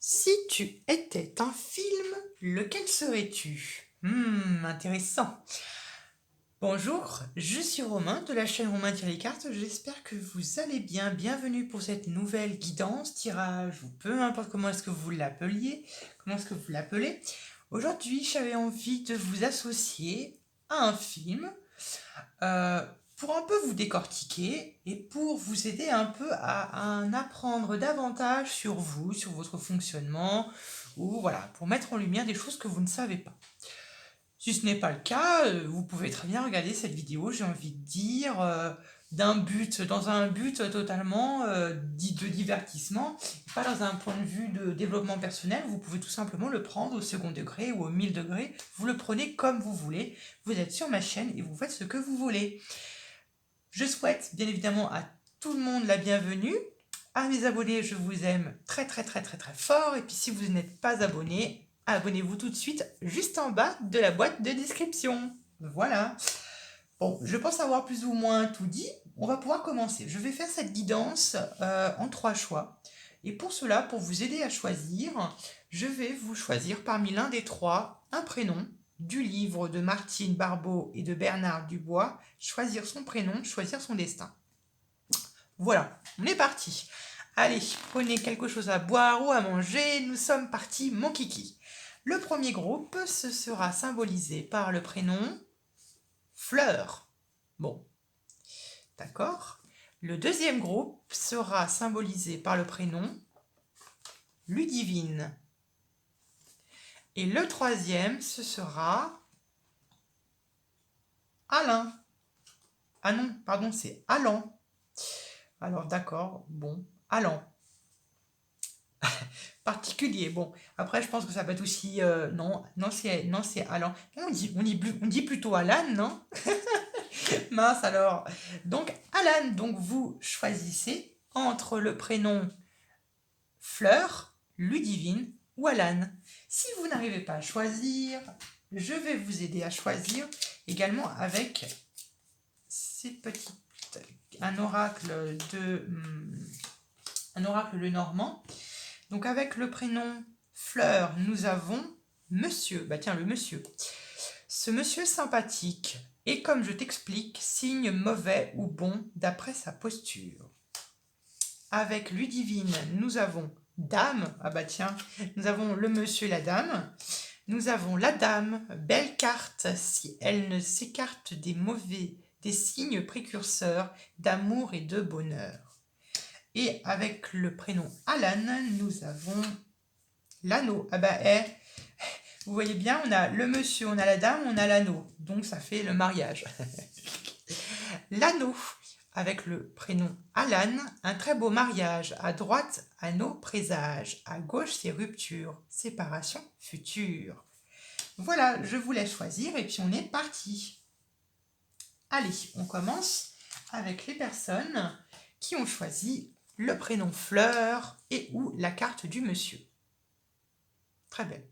Si tu étais un film, lequel serais-tu? Intéressant. Bonjour, je suis Romain de la chaîne Romain tire les cartes. J'espère que vous allez bien. Bienvenue pour cette nouvelle guidance, tirage ou peu importe comment est-ce que vous l'appeliez, comment est-ce que vous l'appelez. Aujourd'hui, j'avais envie de vous associer à un film euh, pour un peu vous décortiquer et pour vous aider un peu à en apprendre davantage sur vous, sur votre fonctionnement, ou voilà, pour mettre en lumière des choses que vous ne savez pas. Si ce n'est pas le cas, vous pouvez très bien regarder cette vidéo, j'ai envie de dire, dans un but totalement de divertissement, pas dans un point de vue de développement personnel. Vous pouvez tout simplement le prendre au second degré ou au 1000 degrés, vous le prenez comme vous voulez, vous êtes sur ma chaîne et vous faites ce que vous voulez. Je souhaite bien évidemment à tout le monde la bienvenue. À mes abonnés, je vous aime très très très très très fort. Et puis si vous n'êtes pas abonné, abonnez-vous tout de suite juste en bas de la boîte de description. Voilà. Bon, je pense avoir plus ou moins tout dit. On va pouvoir commencer. Je vais faire cette guidance en 3 choix. Et pour cela, pour vous aider à choisir, je vais vous choisir parmi l'un des trois un prénom du livre de Martine Barbeau et de Bernard Dubois, Choisir son prénom, choisir son destin. Voilà, on est parti. Allez, prenez quelque chose à boire ou à manger, nous sommes partis, mon kiki. Le premier groupe, ce sera symbolisé par le prénom Fleur. Bon, d'accord. Le deuxième groupe sera symbolisé par le prénom Ludivine. Et le troisième, ce sera Alain. Ah non, pardon, c'est Alan. Alors d'accord, bon, Alan. Particulier, bon. Après, je pense que ça peut être aussi... non, c'est Alan. On dit plutôt Alan, non? Mince alors. Donc, Alan, donc vous choisissez entre le prénom Fleur, Ludivine ou Alan. Si vous n'arrivez pas à choisir, je vais vous aider à choisir également avec ces petites... un oracle un oracle normand. Donc avec le prénom Fleur, nous avons Monsieur. Bah tiens, le Monsieur. Ce monsieur sympathique est, comme je t'explique, signe mauvais ou bon d'après sa posture. Avec Ludivine, nous avons Dame. Ah bah tiens, nous avons le monsieur et la dame. Nous avons la dame, belle carte si elle ne s'écarte des signes précurseurs d'amour et de bonheur. Et avec le prénom Alan, nous avons l'anneau. Ah bah, vous voyez bien, on a le monsieur, on a la dame, on a l'anneau. Donc ça fait le mariage. L'anneau, avec le prénom Alan, un très beau mariage. À droite, anneau présage. À gauche, c'est rupture, séparation future. Voilà, je vous laisse choisir et puis on est parti. Allez, on commence avec les personnes qui ont choisi le prénom Fleur et ou la carte du monsieur. Très belle.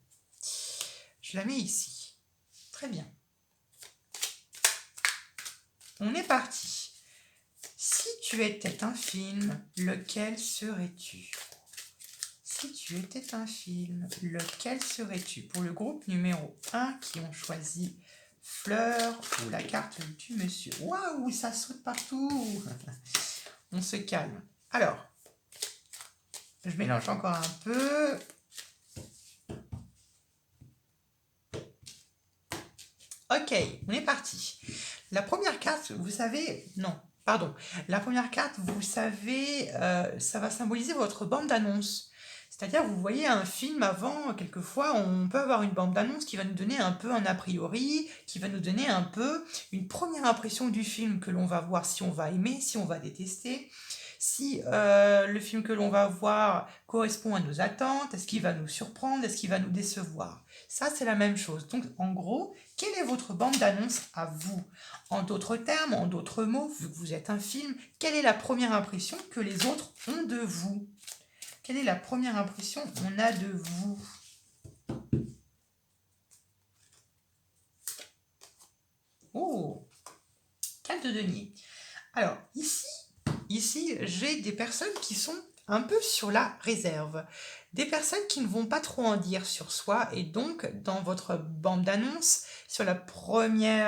Je la mets ici. Très bien. On est parti. Si tu étais un film, lequel serais-tu? Si tu étais un film, lequel serais-tu? Pour le groupe numéro 1 qui ont choisi Fleur ou la carte du monsieur. Waouh, ça saute partout. On se calme. Alors, je mélange encore un peu. Ok, on est parti. La première carte, vous savez... Non, pardon. La première carte, vous savez, ça va symboliser votre bande d'annonce. C'est-à-dire, vous voyez un film avant, quelquefois, on peut avoir une bande d'annonce qui va nous donner un peu un a priori, qui va nous donner un peu une première impression du film que l'on va voir, si on va aimer, si on va détester, si le film que l'on va voir correspond à nos attentes, est-ce qu'il va nous surprendre, est-ce qu'il va nous décevoir. Ça, c'est la même chose. Donc, en gros, quelle est votre bande d'annonce à vous? En d'autres termes, en d'autres mots, vu que vous êtes un film, quelle est la première impression que les autres ont de vous? Quelle est la première impression qu'on a de vous? Oh, 4 de denier. Alors, ici j'ai des personnes qui sont un peu sur la réserve. Des personnes qui ne vont pas trop en dire sur soi et donc dans votre bande d'annonces, sur le premier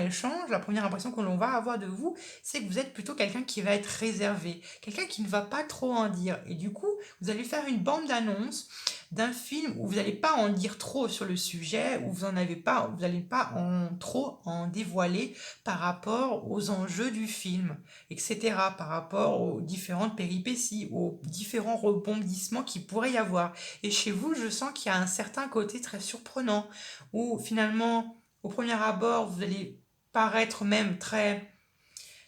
échange, la première impression que l'on va avoir de vous, c'est que vous êtes plutôt quelqu'un qui va être réservé, quelqu'un qui ne va pas trop en dire. Et du coup, vous allez faire une bande d'annonces d'un film où vous n'allez pas en dire trop sur le sujet, où vous n'allez pas en trop en dévoiler par rapport aux enjeux du film, etc., par rapport aux différentes péripéties, aux différents rebondissements qu'il pourrait y avoir. Et chez vous, je sens qu'il y a un certain côté très surprenant, où finalement au premier abord, vous allez paraître même très,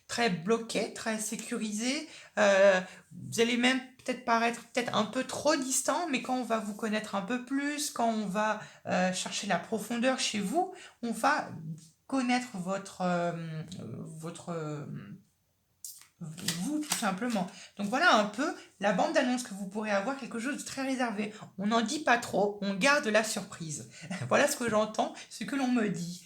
très bloqué, très sécurisé. Vous allez même peut-être paraître peut-être un peu trop distant, mais quand on va vous connaître un peu plus, quand on va chercher la profondeur chez vous, on va connaître vous tout simplement. Donc voilà un peu la bande d'annonce que vous pourrez avoir, quelque chose de très réservé. On n'en dit pas trop, on garde la surprise. Voilà ce que j'entends, ce que l'on me dit.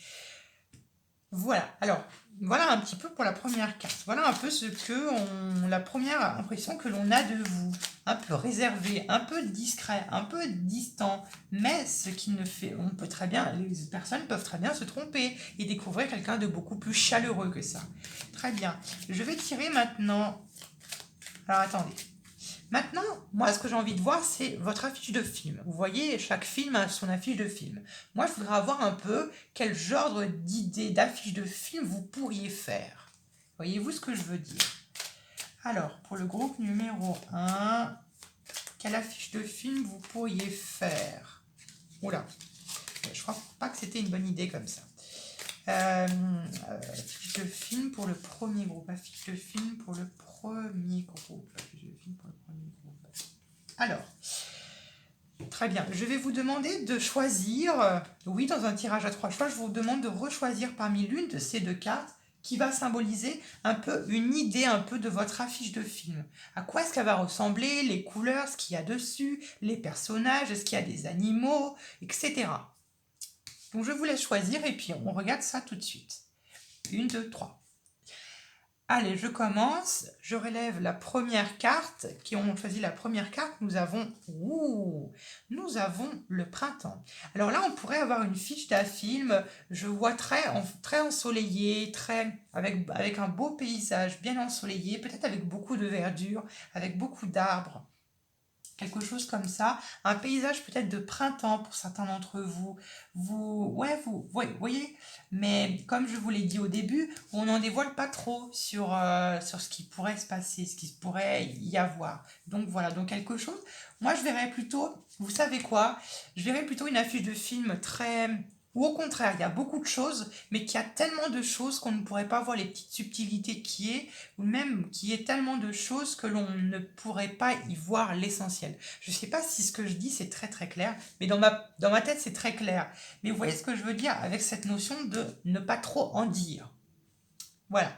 Voilà, alors, voilà un petit peu pour la première carte. Voilà un peu la première impression que l'on a de vous. Un peu réservé, un peu discret, un peu distant. Mais ce qui ne fait, les personnes peuvent très bien se tromper et découvrir quelqu'un de beaucoup plus chaleureux que ça. Très bien. Je vais tirer maintenant. Alors attendez. Maintenant, moi, ce que j'ai envie de voir, c'est votre affiche de film. Vous voyez, chaque film a son affiche de film. Moi, je voudrais avoir un peu quel genre d'idée d'affiche de film vous pourriez faire. Voyez-vous ce que je veux dire? Alors, pour le groupe numéro 1, quelle affiche de film vous pourriez faire? Oula, je crois pas que c'était une bonne idée comme ça. Affiche de film pour le premier groupe. Affiche de film pour le premier groupe. Affiche de film pour le premier groupe. Alors, très bien. Je vais vous demander de choisir, oui, dans un tirage à 3 choix, je vous demande de rechoisir parmi l'une de ces deux cartes qui va symboliser un peu une idée un peu de votre affiche de film. À quoi est-ce qu'elle va ressembler, les couleurs, ce qu'il y a dessus, les personnages, est-ce qu'il y a des animaux, etc. Donc je vous laisse choisir et puis on regarde ça tout de suite. 1, 2, 3. Allez, je commence. Je relève la première carte. Qui ont choisi la première carte, nous avons le printemps. Alors là, on pourrait avoir une fiche d'un film. Je vois très ensoleillé, avec un beau paysage bien ensoleillé, peut-être avec beaucoup de verdure, avec beaucoup d'arbres. Quelque chose comme ça, un paysage peut-être de printemps pour certains d'entre vous. Vous voyez, mais comme je vous l'ai dit au début, on n'en dévoile pas trop sur ce qui pourrait se passer, ce qui pourrait y avoir. Donc voilà, donc quelque chose. Moi, je verrais plutôt, vous savez quoi, je verrais plutôt une affiche de film très. Ou au contraire, il y a beaucoup de choses, mais qu'il y a tellement de choses qu'on ne pourrait pas voir les petites subtilités qui est, ou même qu'il y ait tellement de choses que l'on ne pourrait pas y voir l'essentiel. Je ne sais pas si ce que je dis c'est très très clair, mais dans ma tête c'est très clair. Mais vous voyez ce que je veux dire avec cette notion de ne pas trop en dire. Voilà.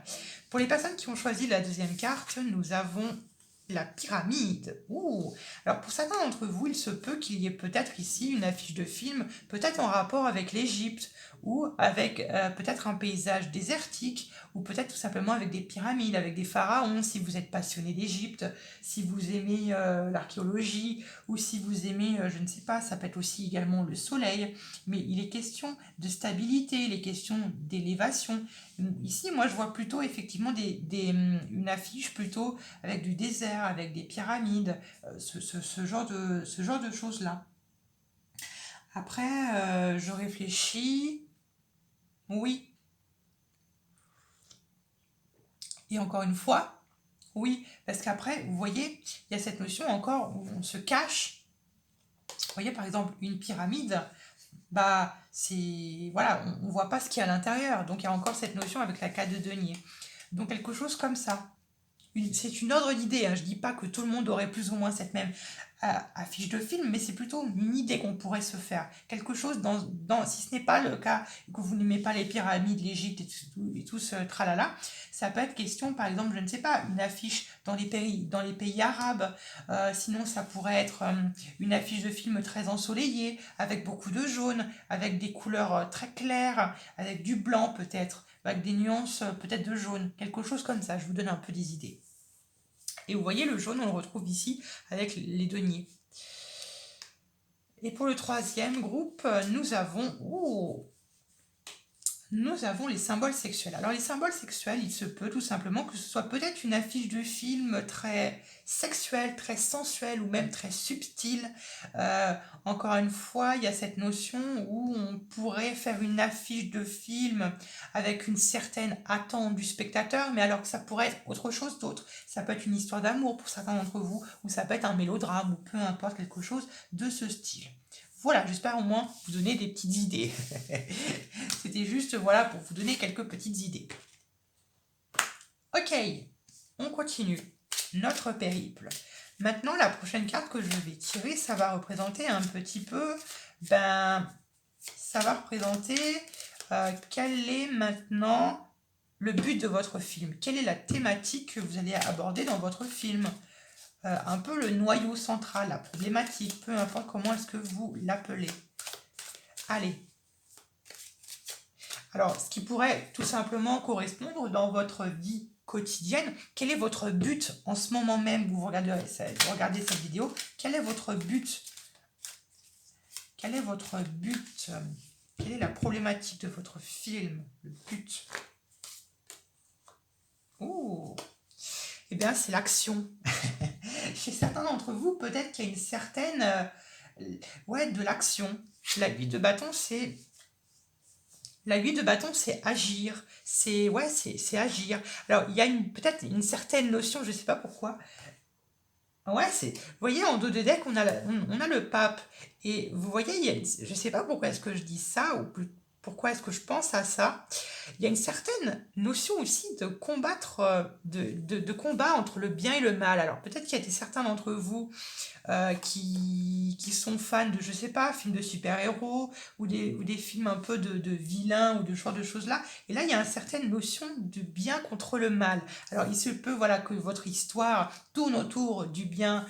Pour les personnes qui ont choisi la deuxième carte, nous avons la pyramide. Ouh. Alors pour certains d'entre vous, il se peut qu'il y ait peut-être ici une affiche de film, peut-être en rapport avec l'Égypte, ou avec peut-être un paysage désertique, ou peut-être tout simplement avec des pyramides, avec des pharaons, si vous êtes passionné d'Égypte, si vous aimez l'archéologie, ou si vous aimez, je ne sais pas, ça peut être aussi également le soleil, mais il est question de stabilité, il est question d'élévation. Ici, moi, je vois plutôt effectivement une affiche plutôt avec du désert, avec des pyramides, ce genre de choses-là. Après, je réfléchis. Oui. Et encore une fois, oui. Parce qu'après, vous voyez, il y a cette notion encore où on se cache. Vous voyez, par exemple, une pyramide, bah, c'est. Voilà, on ne voit pas ce qu'il y a à l'intérieur. Donc, il y a encore cette notion avec la carte de denier. Donc, quelque chose comme ça. C'est une ordre d'idée, hein. Je ne dis pas que tout le monde aurait plus ou moins cette même affiche de film, mais c'est plutôt une idée qu'on pourrait se faire. Quelque chose si ce n'est pas le cas, que vous n'aimez pas les pyramides, l'Égypte et tout ce tralala, ça peut être question, par exemple, je ne sais pas, une affiche dans les pays arabes. Sinon, ça pourrait être une affiche de film très ensoleillée, avec beaucoup de jaune, avec des couleurs très claires, avec du blanc peut-être, avec des nuances peut-être de jaune, quelque chose comme ça. Je vous donne un peu des idées. Et vous voyez, le jaune, on le retrouve ici avec les deniers. Et pour le troisième groupe, nous avons les symboles sexuels. Alors les symboles sexuels, il se peut tout simplement que ce soit peut-être une affiche de film très sexuelle, très sensuelle ou même très subtile. Encore une fois, il y a cette notion où on pourrait faire une affiche de film avec une certaine attente du spectateur, mais alors que ça pourrait être autre chose d'autre. Ça peut être une histoire d'amour pour certains d'entre vous, ou ça peut être un mélodrame, ou peu importe, quelque chose de ce style. Voilà, j'espère au moins vous donner des petites idées. C'était juste voilà pour vous donner quelques petites idées. Ok, on continue notre périple. Maintenant, la prochaine carte que je vais tirer, ça va représenter un petit peu, ça va représenter quel est maintenant le but de votre film. Quelle est la thématique que vous allez aborder dans votre film. Un peu le noyau central, la problématique, peu importe comment est-ce que vous l'appelez. Allez. Alors, ce qui pourrait tout simplement correspondre dans votre vie quotidienne, quel est votre but en ce moment même, vous regardez cette vidéo, quel est votre but? Quel est votre but? Quelle est la problématique de votre film? Le but? Oh, eh bien, c'est l'action. Chez certains d'entre vous, peut-être qu'il y a une certaine... de l'action. La 8 de bâton, c'est... La 8 de bâton, c'est agir. C'est agir. Alors, il y a peut-être une certaine notion, je ne sais pas pourquoi. Ouais, vous voyez, en dos de deck, on a le pape. Et vous voyez, je ne sais pas pourquoi est-ce que je dis ça, ou pourquoi est-ce que je pense à ça. Il y a une certaine notion aussi de combattre, de combat entre le bien et le mal. Alors, peut-être qu'il y a certains d'entre vous qui sont fans de, je sais pas, films de super-héros ou des films un peu de vilains ou de ce genre de choses-là. Et là, il y a une certaine notion de bien contre le mal. Alors, il se peut que votre histoire tourne autour du bien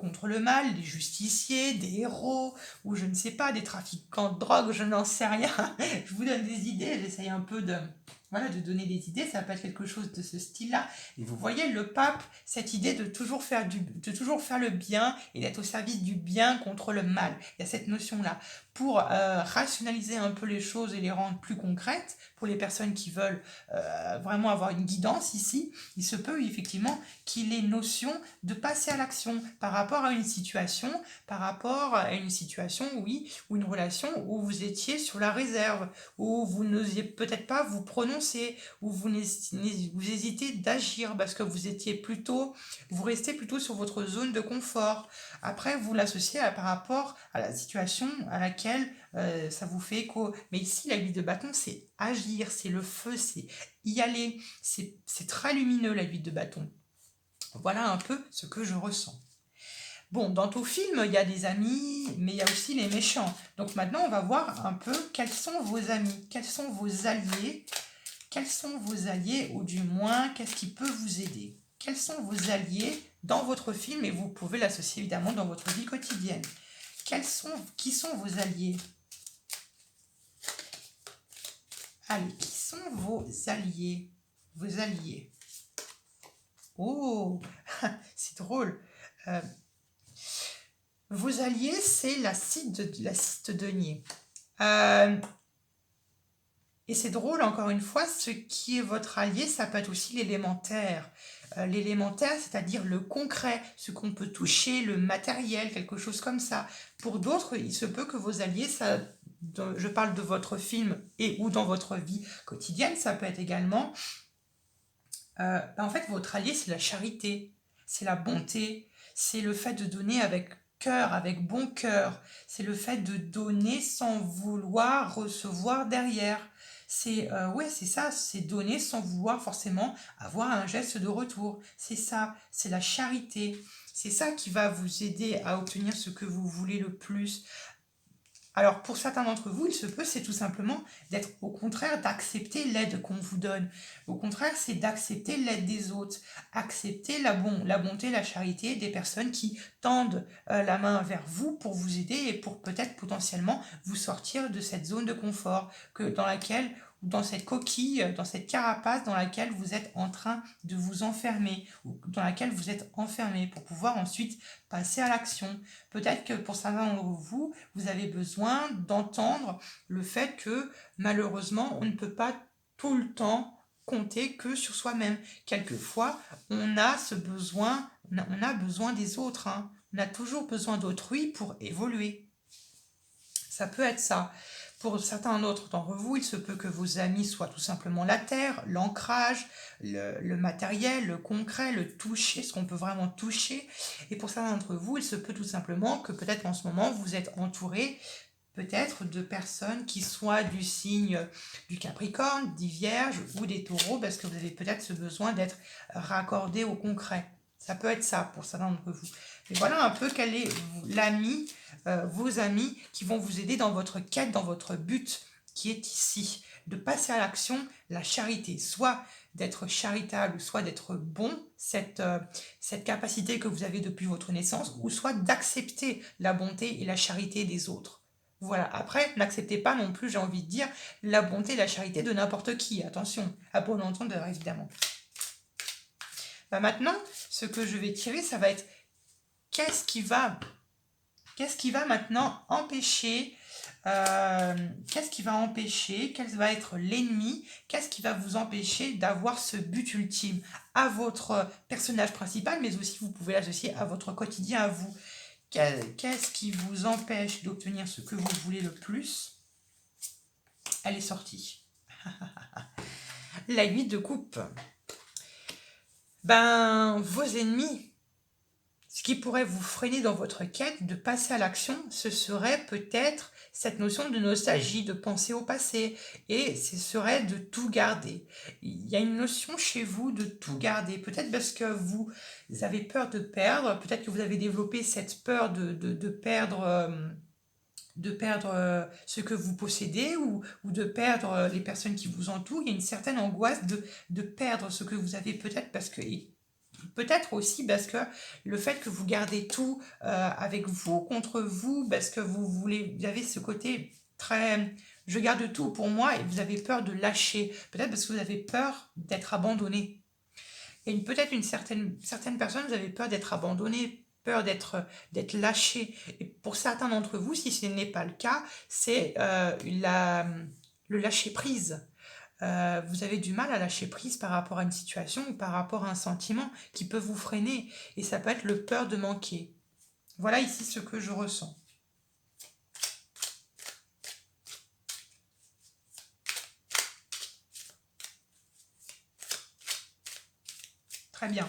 contre le mal, des justiciers, des héros, ou je ne sais pas, des trafiquants de drogue, je n'en sais rien. Je vous donne des idées, j'essaye un peu de donner des idées, ça peut être quelque chose de ce style-là. Et vous voyez, le pape, cette idée de toujours faire le bien et d'être au service du bien contre le mal. Il y a cette notion-là. Pour rationaliser un peu les choses et les rendre plus concrètes, pour les personnes qui veulent vraiment avoir une guidance ici, il se peut effectivement qu'il ait notion de passer à l'action par rapport à une situation, oui, ou une relation où vous étiez sur la réserve, où vous n'osiez peut-être pas vous prononcer, où vous hésitez d'agir parce que vous restez plutôt sur votre zone de confort. Après, vous l'associez par rapport à la situation à laquelle ça vous fait écho. Mais ici, la 8 de bâton, c'est agir, c'est le feu, c'est y aller. C'est très lumineux, la 8 de bâton. Voilà un peu ce que je ressens. Bon, dans tout film, il y a des amis, mais il y a aussi les méchants. Donc maintenant, on va voir un peu quels sont vos amis, quels sont vos alliés, ou du moins, qu'est-ce qui peut vous aider. Quels sont vos alliés dans votre film, et vous pouvez l'associer évidemment dans votre vie quotidienne. Qui sont vos alliés? Allez, qui sont vos alliés? Vos alliés. Oh, c'est drôle. Vos alliés, c'est la cite denier. Et c'est drôle, encore une fois, ce qui est votre allié, ça peut être aussi l'élémentaire. L'élémentaire, c'est-à-dire le concret, ce qu'on peut toucher, le matériel, quelque chose comme ça. Pour d'autres, il se peut que vos alliés, je parle de votre film et ou dans votre vie quotidienne, ça peut être également... en fait, votre allié, c'est la charité, c'est la bonté, c'est le fait de donner avec cœur, avec bon cœur, c'est le fait de donner sans vouloir recevoir derrière. C'est ça, c'est donner sans vouloir forcément avoir un geste de retour. C'est ça, c'est la charité. C'est ça qui va vous aider à obtenir ce que vous voulez le plus. Alors, pour certains d'entre vous, il se peut, c'est tout simplement d'être au contraire, d'accepter l'aide qu'on vous donne. Au contraire, c'est d'accepter l'aide des autres, accepter la bonté, la charité des personnes qui tendent la main vers vous pour vous aider et pour peut-être potentiellement vous sortir de cette zone de confort dans laquelle dans cette coquille, dans cette carapace dans laquelle vous êtes en train de vous enfermer, ou dans laquelle vous êtes enfermé pour pouvoir ensuite passer à l'action. Peut-être que pour certains d'entre vous, vous avez besoin d'entendre le fait que malheureusement, on ne peut pas tout le temps compter que sur soi-même. Quelquefois, on a ce besoin, on a besoin des autres, hein. On a toujours besoin d'autrui pour évoluer. Ça peut être ça. Pour certains autres d'entre vous, il se peut que vos amis soient tout simplement la terre, l'ancrage, le matériel, le concret, le toucher, ce qu'on peut vraiment toucher. Et pour certains d'entre vous, il se peut tout simplement que peut-être en ce moment, vous êtes entouré peut-être de personnes qui soient du signe du Capricorne, des Vierges ou des Taureaux, parce que vous avez peut-être ce besoin d'être raccordé au concret. Ça peut être ça pour certains d'entre vous. Et voilà un peu quel est l'ami, vos amis qui vont vous aider dans votre quête, dans votre but qui est ici, de passer à l'action, la charité, soit d'être charitable, soit d'être bon, cette capacité que vous avez depuis votre naissance, ou soit d'accepter la bonté et la charité des autres. Voilà, après, n'acceptez pas non plus, j'ai envie de dire, la bonté et la charité de n'importe qui, attention, à bon entendeur évidemment. Maintenant, ce que je vais tirer, ça va être qu'est-ce qui va maintenant empêcher, quel va être l'ennemi, qu'est-ce qui va vous empêcher d'avoir ce but ultime à votre personnage principal, mais aussi vous pouvez l'associer à votre quotidien, à vous. Qu'est-ce qui vous empêche d'obtenir ce que vous voulez le plus? Elle est sortie. La 8 de coupe. Vos ennemis, ce qui pourrait vous freiner dans votre quête de passer à l'action, ce serait peut-être cette notion de nostalgie, de penser au passé, et ce serait de tout garder. Il y a une notion chez vous de tout garder, peut-être parce que vous avez peur de perdre, peut-être que vous avez développé cette peur de perdre... ce que vous possédez ou de perdre les personnes qui vous entourent. Il y a une certaine angoisse de perdre ce que vous avez peut-être aussi parce que le fait que vous gardez tout avec vous, contre vous, parce que vous avez ce côté très je garde tout pour moi et vous avez peur de lâcher. Peut-être parce que vous avez peur d'être abandonné. Et peut-être certaines personnes, vous avez peur d'être abandonné, peur d'être lâché. Et pour certains d'entre vous, si ce n'est pas le cas, c'est le lâcher prise. Vous avez du mal à lâcher prise par rapport à une situation ou par rapport à un sentiment qui peut vous freiner. Et ça peut être le peur de manquer. Voilà ici ce que je ressens. Très bien.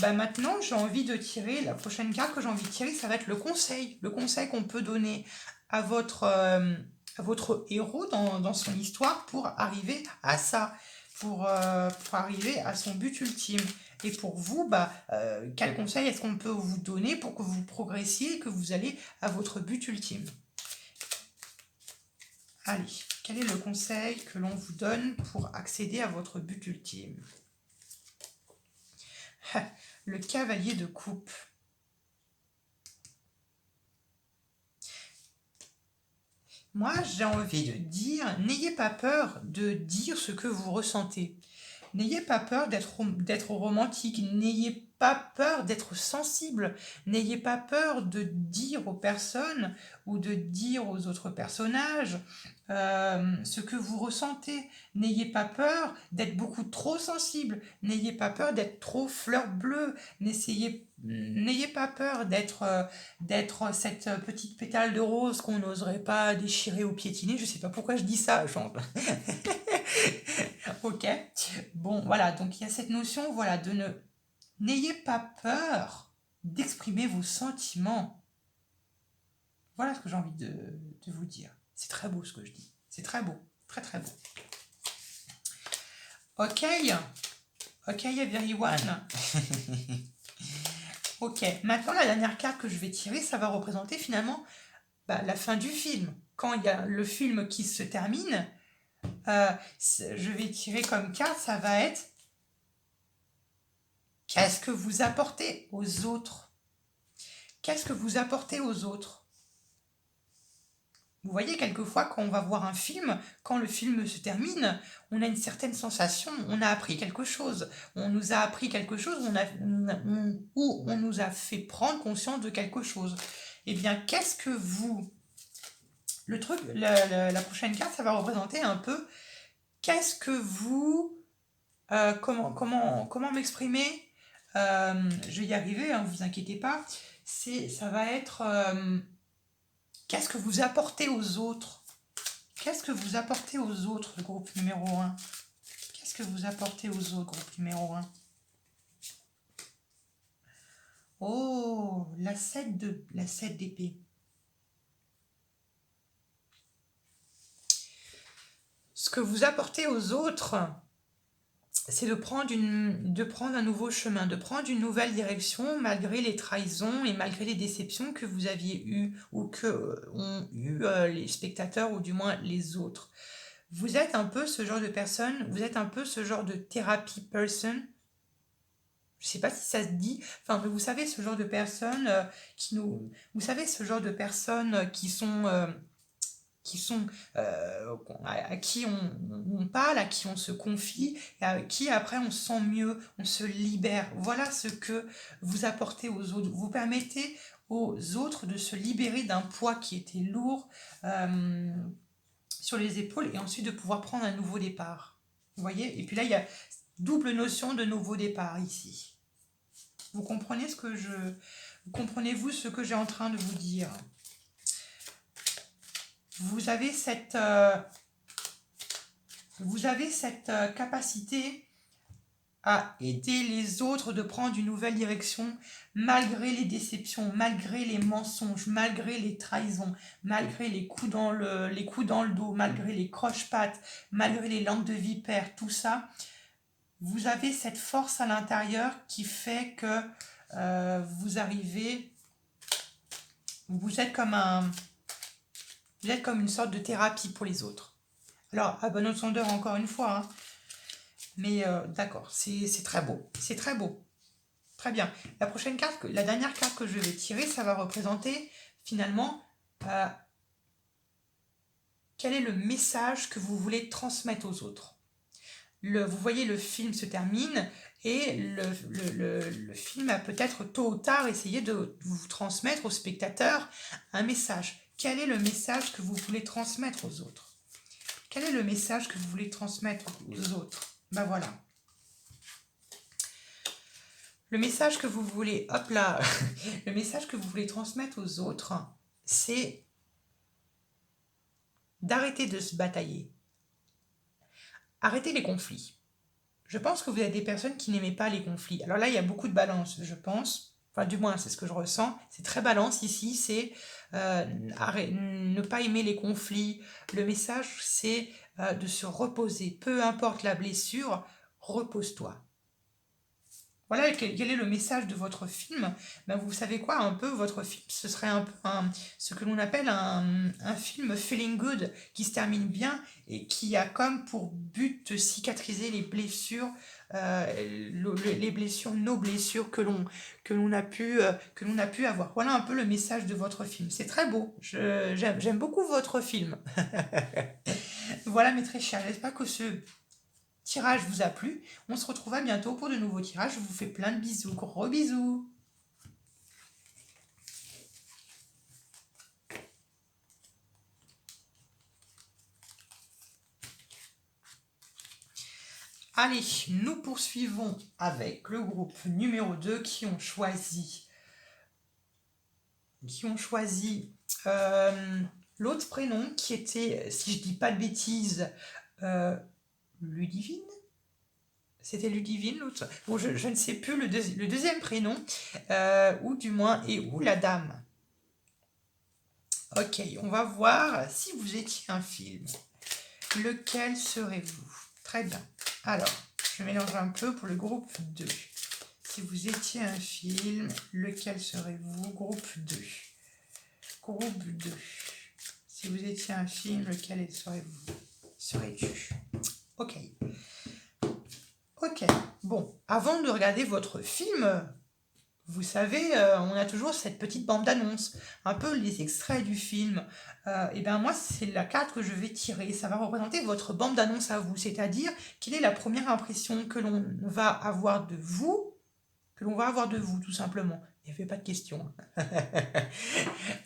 Maintenant, j'ai envie de tirer, la prochaine carte que j'ai envie de tirer, ça va être le conseil. Le conseil qu'on peut donner à votre héros dans son histoire pour arriver à ça, pour arriver à son but ultime. Et pour vous, quel conseil est-ce qu'on peut vous donner pour que vous progressiez et que vous allez à votre but ultime? Allez, quel est le conseil que l'on vous donne pour accéder à votre but ultime? Le cavalier de coupe. Moi, j'ai envie de dire, n'ayez pas peur de dire ce que vous ressentez. N'ayez pas peur d'être romantique, n'ayez pas peur d'être sensible, n'ayez pas peur de dire aux personnes ou de dire aux autres personnages ce que vous ressentez. N'ayez pas peur d'être beaucoup trop sensible, n'ayez pas peur d'être trop fleur bleue, n'ayez pas peur d'être cette petite pétale de rose qu'on n'oserait pas déchirer ou piétiner. Je sais pas pourquoi je dis ça, genre. Ok. Bon, voilà, donc il y a cette notion, voilà, n'ayez pas peur d'exprimer vos sentiments. Voilà ce que j'ai envie de vous dire. C'est très beau ce que je dis. C'est très beau. Très très beau. Ok. Ok, everyone. Ok. Maintenant, la dernière carte que je vais tirer, ça va représenter finalement la fin du film. Quand il y a le film qui se termine, je vais tirer comme carte, ça va être qu'est-ce que vous apportez aux autres? Qu'est-ce que vous apportez aux autres? Vous voyez, quelquefois, quand on va voir un film, quand le film se termine, on a une certaine sensation, on a appris quelque chose. On nous a appris quelque chose, ou on nous a fait prendre conscience de quelque chose. Eh bien, qu'est-ce que vous... Le truc, la prochaine carte, ça va représenter un peu qu'est-ce que vous... comment m'exprimer? Je vais y arriver, hein, vous inquiétez pas. Ça va être... qu'est-ce que vous apportez aux autres? Qu'est-ce que vous apportez aux autres, groupe numéro 1? Qu'est-ce que vous apportez aux autres, groupe numéro 1? Oh, la 7 d'épée. Ce que vous apportez aux autres, c'est de prendre un nouveau chemin, de prendre une nouvelle direction malgré les trahisons et malgré les déceptions que vous aviez eues ou que ont eu les spectateurs ou du moins les autres. Vous êtes un peu ce genre de personne, vous êtes un peu ce genre de therapy person. Je sais pas si ça se dit, enfin, mais vous savez, ce genre de personnes vous savez, ce genre de personnes qui sont à qui on parle, à qui on se confie, et à qui après on se sent mieux, on se libère. Voilà ce que vous apportez aux autres. Vous permettez aux autres de se libérer d'un poids qui était lourd sur les épaules et ensuite de pouvoir prendre un nouveau départ. Vous voyez? Et puis là, il y a double notion de nouveau départ ici. Vous comprenez comprenez-vous ce que j'ai en train de vous dire? Vous avez cette capacité à aider les autres de prendre une nouvelle direction malgré les déceptions, malgré les mensonges, malgré les trahisons, malgré les coups dans le dos, malgré les croche-pattes, malgré les langues de vipère, tout ça. Vous avez cette force à l'intérieur qui fait que vous arrivez, vous êtes comme une sorte de thérapie pour les autres. Alors, à bon entendeur, encore une fois, hein, mais d'accord, c'est très beau, c'est très beau, très bien. La dernière carte que je vais tirer, ça va représenter finalement quel est le message que vous voulez transmettre aux autres. Vous voyez, le film se termine et le film a peut-être tôt ou tard essayé de vous transmettre aux spectateurs un message. Quel est le message que vous voulez transmettre aux autres? Quel est le message que vous voulez transmettre aux autres? Ben voilà. Le message que vous voulez, hop là, le message que vous voulez transmettre aux autres, c'est d'arrêter de se batailler. Arrêtez les conflits. Je pense que vous êtes des personnes qui n'aimez pas les conflits. Alors là, il y a beaucoup de balance, je pense. Enfin, du moins, c'est ce que je ressens. C'est très balance ici, c'est ne pas aimer les conflits. Le message, c'est de se reposer. Peu importe la blessure, repose-toi. Voilà quel est le message de votre film. Ben, vous savez quoi, un peu, votre film, ce serait un peu ce que l'on appelle un film feeling good, qui se termine bien et qui a comme pour but de cicatriser les blessures, nos blessures que l'on a pu avoir. Voilà un peu le message de votre film. C'est très beau. J'aime beaucoup votre film. Voilà mes très chers, j'espère que ce tirage vous a plu. On se retrouve à bientôt pour de nouveaux tirages. Je vous fais plein de bisous. Gros bisous. Allez, nous poursuivons avec le groupe numéro 2 qui ont choisi l'autre prénom qui était, si je dis pas de bêtises, Ludivine. C'était Ludivine l'autre. Bon, je ne sais plus le deuxième prénom, ou du moins, et où la dame. Ok, on va voir si vous étiez un film. Lequel serez-vous? Très bien. Alors, je mélange un peu pour le groupe 2. Si vous étiez un film, lequel serez-vous? Groupe 2. Groupe 2. Si vous étiez un film, lequel serez-vous? Serais-tu? Ok. Ok. Bon, avant de regarder votre film, vous savez, on a toujours cette petite bande-annonce, un peu les extraits du film. Et bien moi, c'est la carte que je vais tirer. Ça va représenter votre bande-annonce à vous, c'est-à-dire quelle est la première impression que l'on va avoir de vous, tout simplement. Il n'y avait pas de question.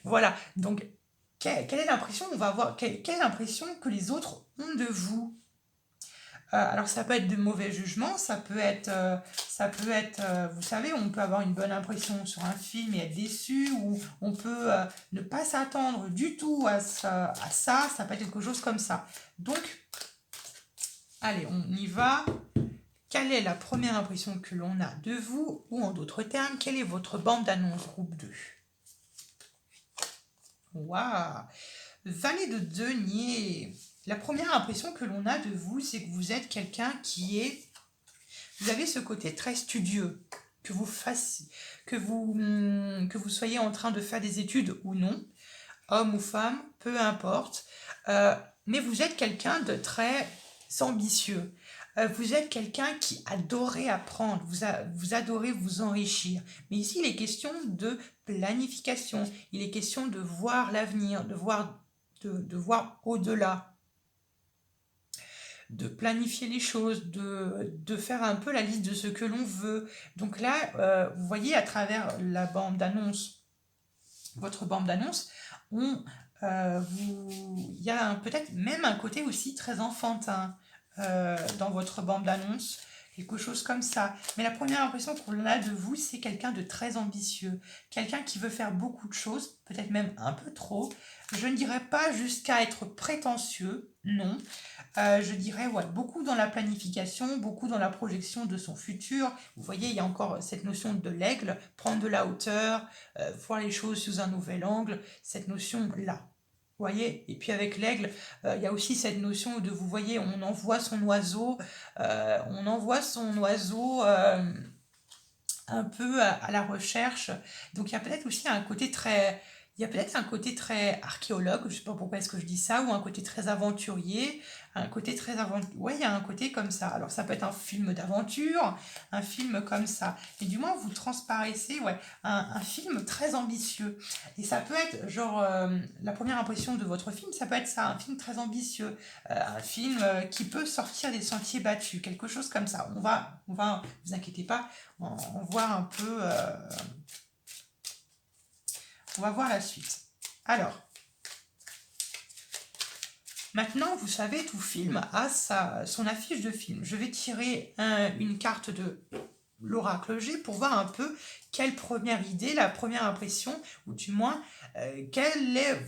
Voilà, donc quelle est l'impression on va avoir, quelle est l'impression que les autres ont de vous? Alors ça peut être de mauvais jugements, vous savez, on peut avoir une bonne impression sur un film et être déçu, ou on peut ne pas s'attendre du tout ça peut être quelque chose comme ça. Donc, allez, on y va. Quelle est la première impression que l'on a de vous, ou en d'autres termes, quelle est votre bande-annonce groupe 2? Waouh! Valet de denier. La première impression que l'on a de vous, c'est que vous êtes quelqu'un qui est... Vous avez ce côté très studieux, que vous soyez en train de faire des études ou non, homme ou femme, peu importe. Mais vous êtes quelqu'un de très ambitieux. Vous êtes quelqu'un qui adorait apprendre, vous adorez vous enrichir. Mais ici, il est question de planification, il est question de voir l'avenir, de voir au-delà, de planifier les choses, de faire un peu la liste de ce que l'on veut. Donc là, vous voyez à travers la bande d'annonce, votre bande d'annonce, il y a peut-être même un côté aussi très enfantin dans votre bande d'annonce, quelque chose comme ça. Mais la première impression qu'on a de vous, c'est quelqu'un de très ambitieux, quelqu'un qui veut faire beaucoup de choses, peut-être même un peu trop. Je ne dirais pas jusqu'à être prétentieux, non. Je dirais ouais, beaucoup dans la planification, beaucoup dans la projection de son futur. Vous voyez, il y a encore cette notion de l'aigle, prendre de la hauteur, voir les choses sous un nouvel angle, cette notion-là. Vous voyez, et puis avec l'aigle, il y a aussi cette notion de, vous voyez, on envoie son oiseau un peu à la recherche. Donc il y a peut-être aussi un côté très, il y a peut-être un côté très archéologue, je sais pas pourquoi est-ce que je dis ça, ou un côté très aventurier, ouais, il y a un côté comme ça. Alors ça peut être un film d'aventure, un film comme ça. Et du moins vous transparaissez, ouais, un film très ambitieux. Et ça peut être genre la première impression de votre film, ça peut être ça, un film très ambitieux, un film qui peut sortir des sentiers battus, quelque chose comme ça. Vous inquiétez pas, on voit un peu, on va voir la suite. Alors, maintenant, vous savez, tout film a son affiche de film. Je vais tirer une carte de l'oracle G pour voir un peu quelle première idée, la première impression, ou du moins, quelle est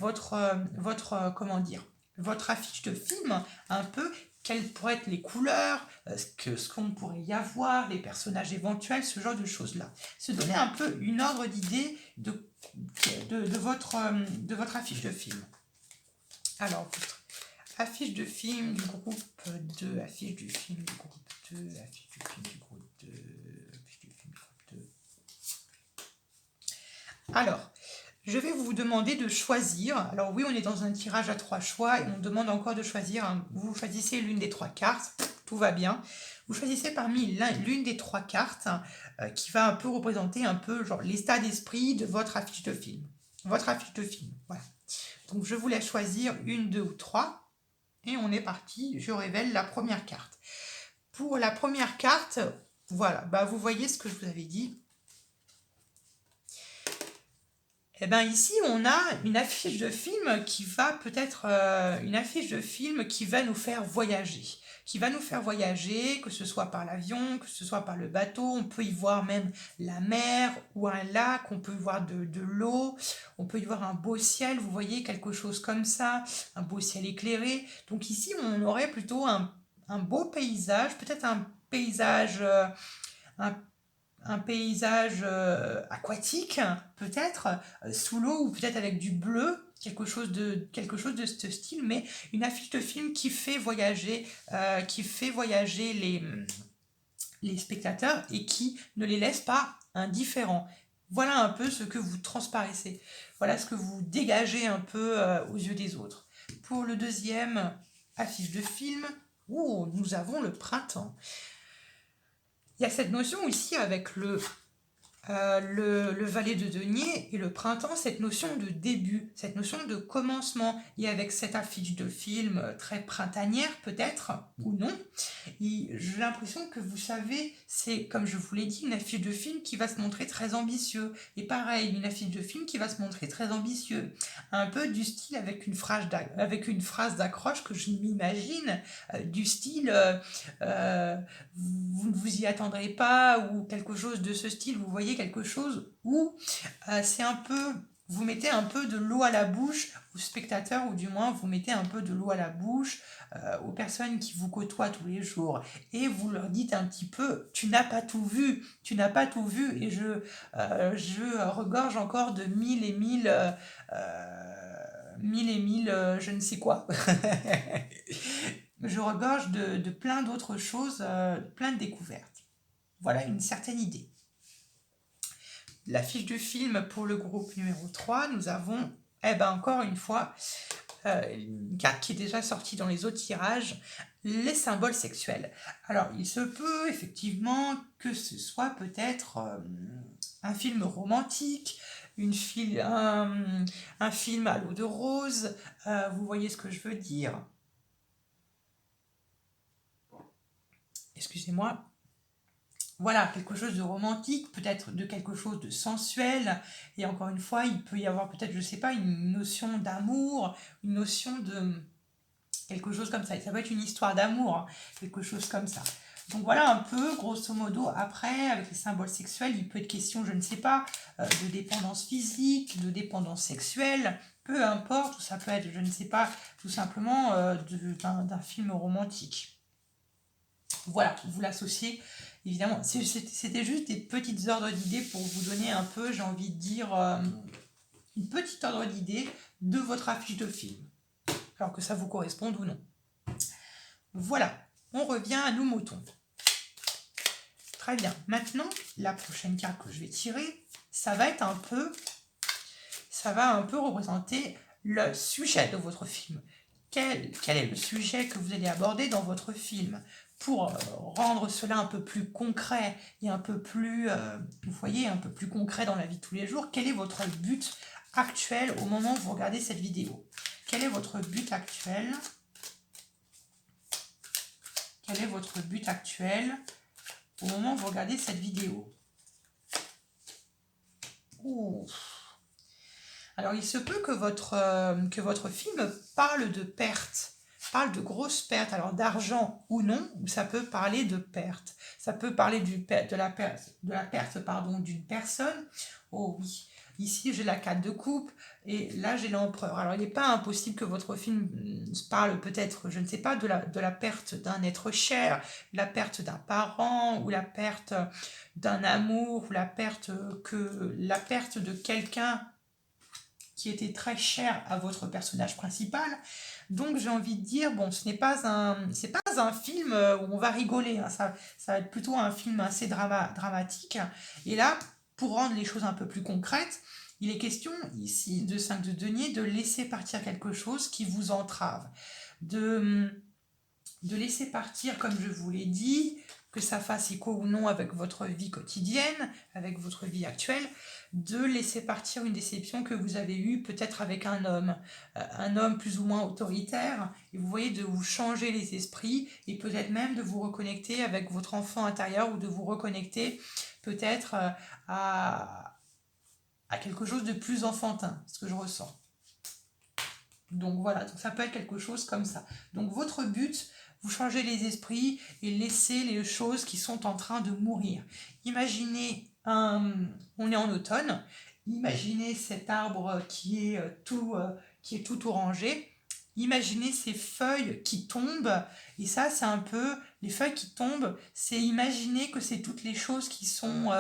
comment dire, votre affiche de film, un peu, quelles pourraient être les couleurs, ce qu'on pourrait y avoir, les personnages éventuels, ce genre de choses-là. Se donner un peu une ordre d'idée de votre affiche de film. Alors, votre affiche de film du groupe 2, affiche du film du groupe 2, affiche du film du groupe 2, affiche du film du groupe 2. Alors, je vais vous demander de choisir. Alors oui, on est dans un tirage à 3 choix et on demande encore de choisir. Vous choisissez l'une des 3 cartes, tout va bien. Vous choisissez parmi l'une des 3 cartes qui va un peu représenter un peu genre l'état d'esprit de votre affiche de film. Votre affiche de film, voilà. Donc je vous laisse choisir une, 2 ou 3. Et on est parti, je révèle la première carte. Pour la première carte, voilà, bah vous voyez ce que je vous avais dit. Et bien ici, on a une affiche de film qui va peut-être, une affiche de film qui va nous faire voyager. Qui va nous faire voyager, que ce soit par l'avion, que ce soit par le bateau. On peut y voir même la mer ou un lac, on peut y voir de l'eau, on peut y voir un beau ciel, vous voyez, quelque chose comme ça, un beau ciel éclairé. Donc ici, on aurait plutôt un beau paysage, peut-être un un paysage aquatique, peut-être, sous l'eau ou peut-être avec du bleu, quelque chose de ce style, mais une affiche de film qui fait voyager les spectateurs et qui ne les laisse pas indifférents. Voilà un peu ce que vous transparaissez. Voilà ce que vous dégagez un peu aux yeux des autres. Pour le deuxième affiche de film, nous avons le printemps. Il y a cette notion ici avec le valet de denier et le printemps, cette notion de début, cette notion de commencement. Et avec cette affiche de film très printanière peut-être, ou non, j'ai l'impression que vous savez, c'est comme je vous l'ai dit, une affiche de film qui va se montrer très ambitieux. Et pareil, une affiche de film qui va se montrer très ambitieux. Un peu du style avec une phrase d'accroche que je m'imagine, du style vous ne vous y attendrez pas, ou quelque chose de ce style. Vous voyez quelque chose où c'est un peu, vous mettez un peu de l'eau à la bouche aux spectateurs, ou du moins vous mettez un peu de l'eau à la bouche aux personnes qui vous côtoient tous les jours, et vous leur dites un petit peu, tu n'as pas tout vu, tu n'as pas tout vu, et je regorge encore de mille et mille je ne sais quoi. Je regorge de plein d'autres choses, plein de découvertes. Voilà une certaine idée. La fiche de film pour le groupe numéro 3, nous avons, encore une fois, une carte qui est déjà sortie dans les autres tirages, les symboles sexuels. Alors, il se peut effectivement que ce soit peut-être un film romantique, un film à l'eau de rose, vous voyez ce que je veux dire. Excusez-moi. Voilà, quelque chose de romantique, peut-être de quelque chose de sensuel, et encore une fois, il peut y avoir peut-être, je ne sais pas, une notion d'amour, une notion de quelque chose comme ça, et ça peut être une histoire d'amour, hein, quelque chose comme ça. Donc voilà un peu, grosso modo, après, avec les symboles sexuels, il peut être question, je ne sais pas, de dépendance physique, de dépendance sexuelle, peu importe, ou ça peut être, je ne sais pas, tout simplement d'un film romantique. Voilà, vous l'associez, évidemment. C'était juste des petites ordres d'idées pour vous donner un peu, j'ai envie de dire, une petite ordre d'idée de votre affiche de film. Alors que ça vous corresponde ou non. Voilà, on revient à nos moutons. Très bien. Maintenant, la prochaine carte que je vais tirer, ça va un peu représenter le sujet de votre film. Quel est le sujet que vous allez aborder dans votre film? Pour rendre cela un peu plus concret et un peu plus, vous voyez, un peu plus concret dans la vie de tous les jours, quel est votre but actuel au moment où vous regardez cette vidéo? Quel est votre but actuel? Quel est votre but actuel au moment où vous regardez cette vidéo? Ouh. Alors, il se peut que votre film parle de pertes, parle de grosses pertes, alors d'argent ou non, ou ça peut parler de pertes. Ça peut parler de la perte d'une personne. Oh oui, ici j'ai la 4 de coupe, et là j'ai l'empereur. Alors, il n'est pas impossible que votre film parle peut-être, je ne sais pas, de la perte d'un être cher, la perte d'un parent, ou la perte d'un amour, ou la perte de quelqu'un qui était très cher à votre personnage principal. Donc j'ai envie de dire, bon, c'est pas un film où on va rigoler, hein. Ça va être plutôt un film assez dramatique. Et là, pour rendre les choses un peu plus concrètes, il est question ici de 5 de denier de laisser partir quelque chose qui vous entrave. De laisser partir, comme je vous l'ai dit, que ça fasse écho ou non avec votre vie quotidienne, avec votre vie actuelle, de laisser partir une déception que vous avez eue peut-être avec un homme plus ou moins autoritaire, et vous voyez, de vous changer les esprits, et peut-être même de vous reconnecter avec votre enfant intérieur, ou de vous reconnecter peut-être à quelque chose de plus enfantin, ce que je ressens. Donc voilà, donc ça peut être quelque chose comme ça. Donc votre but, vous changez les esprits et laissez les choses qui sont en train de mourir. Imaginez, on est en automne, imaginez cet arbre qui est tout orangé. Imaginez ces feuilles qui tombent, et ça c'est un peu, les feuilles qui tombent, c'est imaginer que c'est toutes les choses qui sont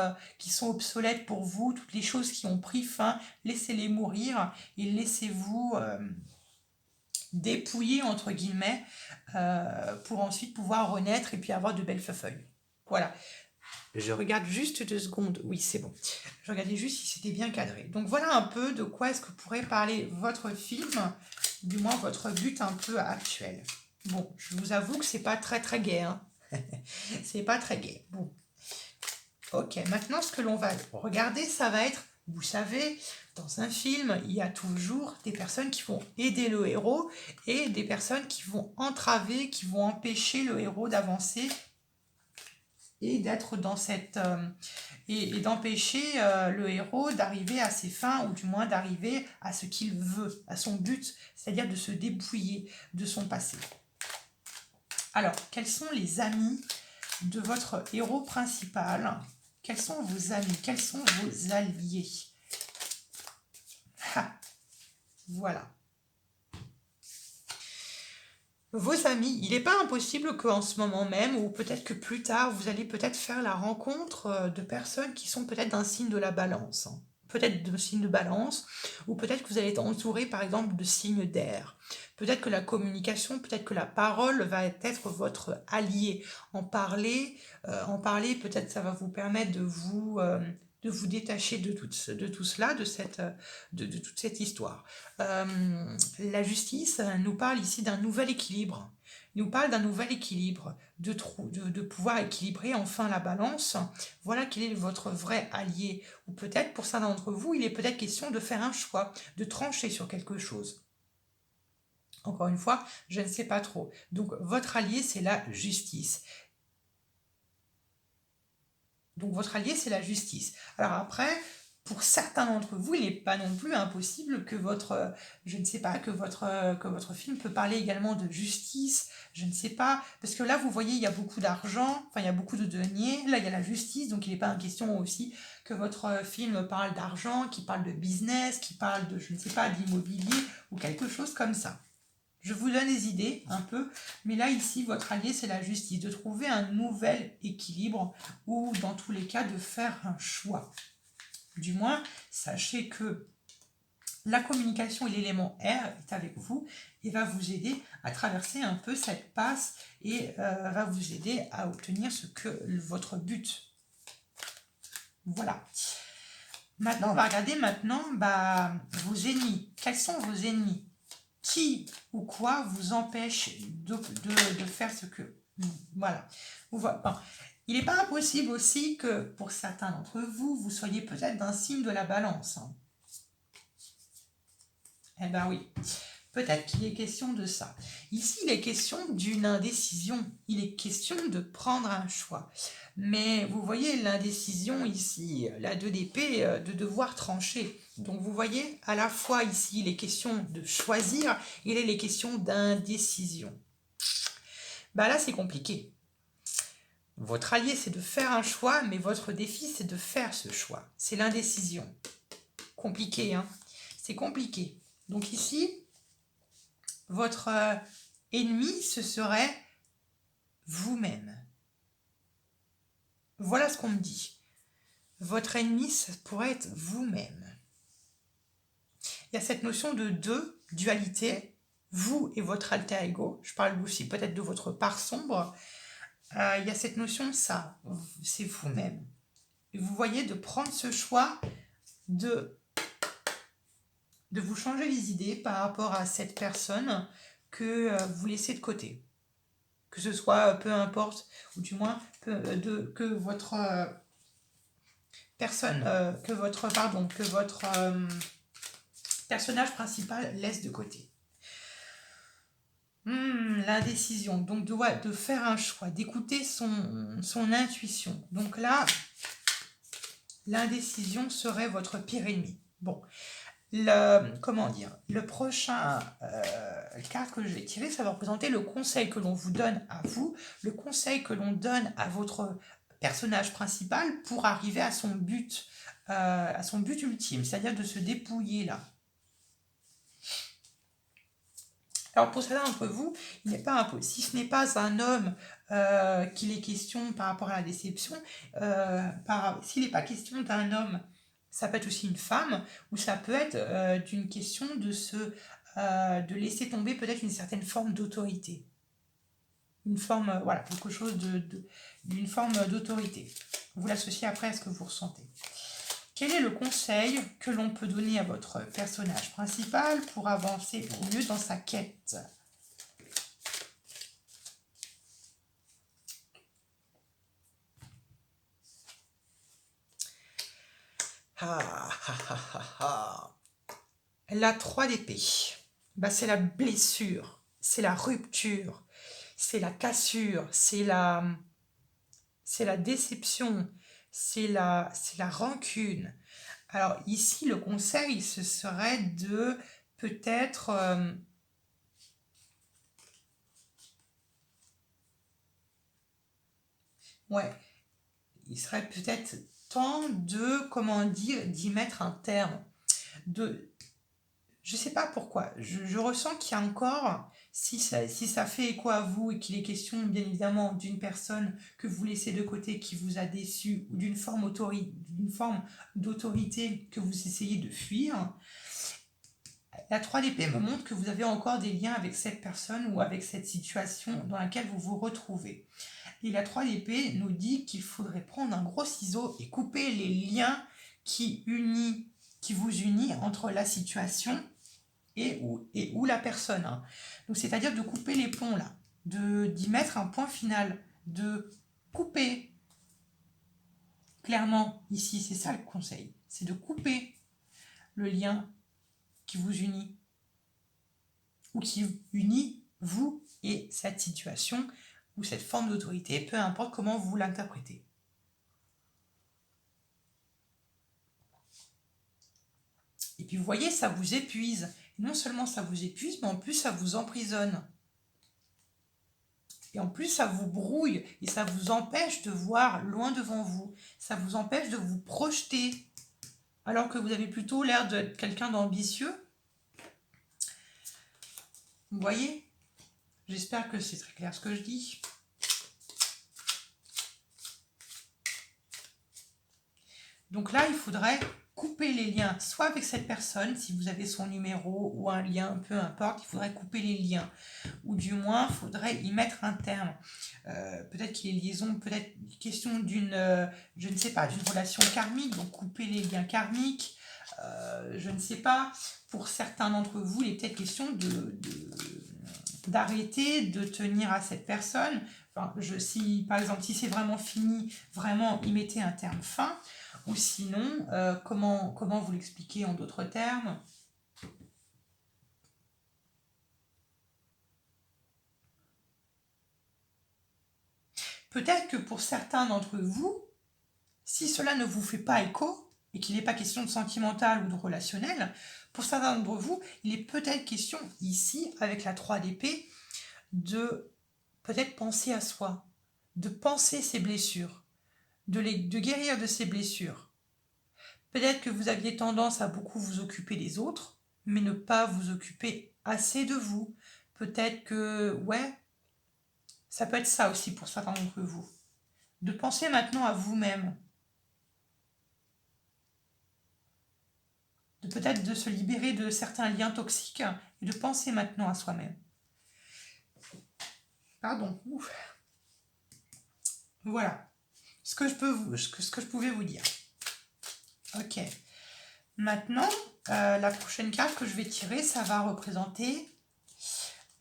obsolètes pour vous, toutes les choses qui ont pris fin, laissez-les mourir, et laissez-vous dépouiller entre guillemets pour ensuite pouvoir renaître et puis avoir de belles feuilles. Voilà. Je regarde juste 2 secondes. Oui, c'est bon. Je regardais juste si c'était bien cadré. Donc voilà un peu de quoi est-ce que pourrait parler votre film, du moins votre but un peu actuel. Bon, je vous avoue que c'est pas très très gai, hein. C'est pas très gai. Bon. Ok, maintenant ce que l'on va regarder, ça va être, vous savez, dans un film, il y a toujours des personnes qui vont aider le héros et des personnes qui vont entraver, qui vont empêcher le héros d'avancer et d'être dans cette et d'empêcher le héros d'arriver à ses fins ou du moins d'arriver à ce qu'il veut, à son but, c'est-à-dire de se dépouiller de son passé. Alors, quels sont les amis de votre héros principal? Quels sont vos amis? Quels sont vos alliés? Ah, voilà. Vos amis, il n'est pas impossible qu'en ce moment même, ou peut-être que plus tard, vous allez peut-être faire la rencontre de personnes qui sont peut-être d'un signe de la balance. Peut-être de signe de balance, ou peut-être que vous allez être entouré par exemple de signes d'air. Peut-être que la communication, peut-être que la parole va être votre allié. En parler, peut-être ça va vous permettre de vous détacher de tout cela, de toute cette histoire. La justice nous parle ici d'un nouvel équilibre. Il nous parle d'un nouvel équilibre, de pouvoir équilibrer enfin la balance. Voilà quel est votre vrai allié. Ou peut-être pour certains d'entre vous, il est peut-être question de faire un choix, de trancher sur quelque chose. Encore une fois, je ne sais pas trop. Donc votre allié, c'est la justice. Donc votre allié, c'est la justice. Alors après, pour certains d'entre vous, il n'est pas non plus impossible que je ne sais pas, que votre film peut parler également de justice, je ne sais pas, parce que là, vous voyez, il y a beaucoup d'argent, enfin, il y a beaucoup de deniers, là, il y a la justice, donc il n'est pas en question aussi que votre film parle d'argent, qui parle de business, qui parle de, je ne sais pas, d'immobilier, ou quelque chose comme ça. Je vous donne des idées un peu, mais là ici votre allié c'est la justice, de trouver un nouvel équilibre ou dans tous les cas de faire un choix. Du moins, sachez que la communication et l'élément R est avec vous et va vous aider à traverser un peu cette passe et va vous aider à obtenir votre but. Voilà. Maintenant, on va regarder vos ennemis. Quels sont vos ennemis? Qui ou quoi vous empêche de faire ce que... Voilà. Bon. Il n'est pas impossible aussi que pour certains d'entre vous, vous soyez peut-être d'un signe de la balance. Eh bien oui, peut-être qu'il est question de ça. Ici, il est question d'une indécision. Il est question de prendre un choix. Mais vous voyez l'indécision ici, la 2 d'épée, de devoir trancher. Donc vous voyez, à la fois ici, il est question de choisir, il est question d'indécision. Là, c'est compliqué. Votre allié, c'est de faire un choix, mais votre défi, c'est de faire ce choix. C'est l'indécision. Compliqué, hein? C'est compliqué. Donc ici, votre ennemi, ce serait vous-même. Voilà ce qu'on me dit. Votre ennemi, ça pourrait être vous-même. Il y a cette notion de deux, dualité, vous et votre alter ego. Je parle aussi peut-être de votre part sombre. Il y a cette notion, ça, c'est vous-même. Et vous voyez, de prendre ce choix de vous changer les idées par rapport à cette personne que vous laissez de côté. Que ce soit, peu importe, ou du moins que votre personnage principal laisse de côté. L'indécision, donc de faire un choix, d'écouter son intuition. Donc là, l'indécision serait votre pire ennemi. Bon, le prochain carte que je vais tirer, ça va représenter le conseil que l'on vous donne à vous, le conseil que l'on donne à votre personnage principal pour arriver à son but ultime, c'est-à-dire de se dépouiller là. Alors pour certains d'entre vous, il n'est pas impossible. Si ce n'est pas un homme qu'il est question par rapport à la déception, s'il n'est pas question d'un homme, ça peut être aussi une femme, ou ça peut être d'une question de laisser tomber peut-être une certaine forme d'autorité. Une forme, quelque chose d'une forme d'autorité. Vous l'associez après à ce que vous ressentez. Quel est le conseil que l'on peut donner à votre personnage principal pour avancer au mieux dans sa quête ? Ah, ah, ah, ah, ah. La 3 d'épée, bah, c'est la blessure, c'est la rupture, c'est la cassure, c'est la déception, c'est la rancune. Alors ici, le conseil, ce serait de peut-être... ouais, il serait peut-être temps de, comment dire, d'y mettre un terme. De, je sais pas pourquoi, je ressens qu'il y a encore, si ça fait écho à vous et qu'il est question bien évidemment d'une personne que vous laissez de côté qui vous a déçu ou d'une forme d'autorité que vous essayez de fuir, la 3 d'épée me montre que vous avez encore des liens avec cette personne ou avec cette situation dans laquelle vous vous retrouvez. Et la 3 d'épée nous dit qu'il faudrait prendre un gros ciseau et couper les liens qui vous unit entre la situation et où la personne. Hein. Donc c'est-à-dire de couper les ponts là, d'y mettre un point final, de couper. Clairement, ici, c'est ça le conseil, c'est de couper le lien qui vous unit ou qui unit vous et cette situation ou cette forme d'autorité, peu importe comment vous l'interprétez. Et puis vous voyez, ça vous épuise. Et non seulement ça vous épuise, mais en plus ça vous emprisonne. Et en plus ça vous brouille et ça vous empêche de voir loin devant vous. Ça vous empêche de vous projeter. Alors que vous avez plutôt l'air d'être quelqu'un d'ambitieux. Vous voyez ? J'espère que c'est très clair ce que je dis. Donc là, il faudrait couper les liens, soit avec cette personne, si vous avez son numéro ou un lien, peu importe, il faudrait couper les liens. Ou du moins, il faudrait y mettre un terme. Peut-être qu'il y a une liaison, peut-être question d'une, je ne sais pas, d'une relation karmique, donc couper les liens karmiques. Je ne sais pas, pour certains d'entre vous, il est peut-être question d'arrêter de tenir à cette personne. Enfin, si, par exemple, si c'est vraiment fini, vraiment y mettez un terme fin. Ou sinon, comment vous l'expliquez en d'autres termes ? Peut-être que pour certains d'entre vous, si cela ne vous fait pas écho, et qu'il n'est pas question de sentimental ou de relationnel, pour certains d'entre vous, il est peut-être question ici, avec la 3 d'épée, de peut-être penser à soi, de penser ses blessures, de guérir de ses blessures. Peut-être que vous aviez tendance à beaucoup vous occuper des autres, mais ne pas vous occuper assez de vous. Peut-être que, ouais, ça peut être ça aussi pour certains d'entre vous. De penser maintenant à vous-même. Peut-être de se libérer de certains liens toxiques et de penser maintenant à soi-même. Pardon. Ouf. Voilà. Ce que je pouvais vous dire. Ok. Maintenant, la prochaine carte que je vais tirer, ça va représenter...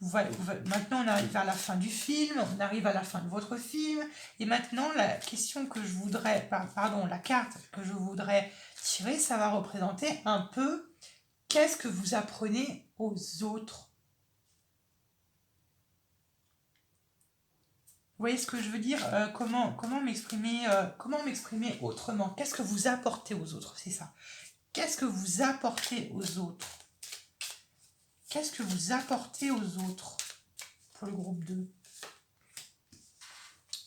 Maintenant, on arrive vers la fin du film, on arrive à la fin de votre film. Et maintenant, la question que je voudrais... Pardon, la carte que je voudrais tirer, ça va représenter un peu qu'est-ce que vous apprenez aux autres. Vous voyez ce que je veux dire ? Comment m'exprimer autrement ? Qu'est-ce que vous apportez aux autres ? C'est ça. Qu'est-ce que vous apportez aux autres ? Qu'est-ce que vous apportez aux autres pour le groupe 2 ?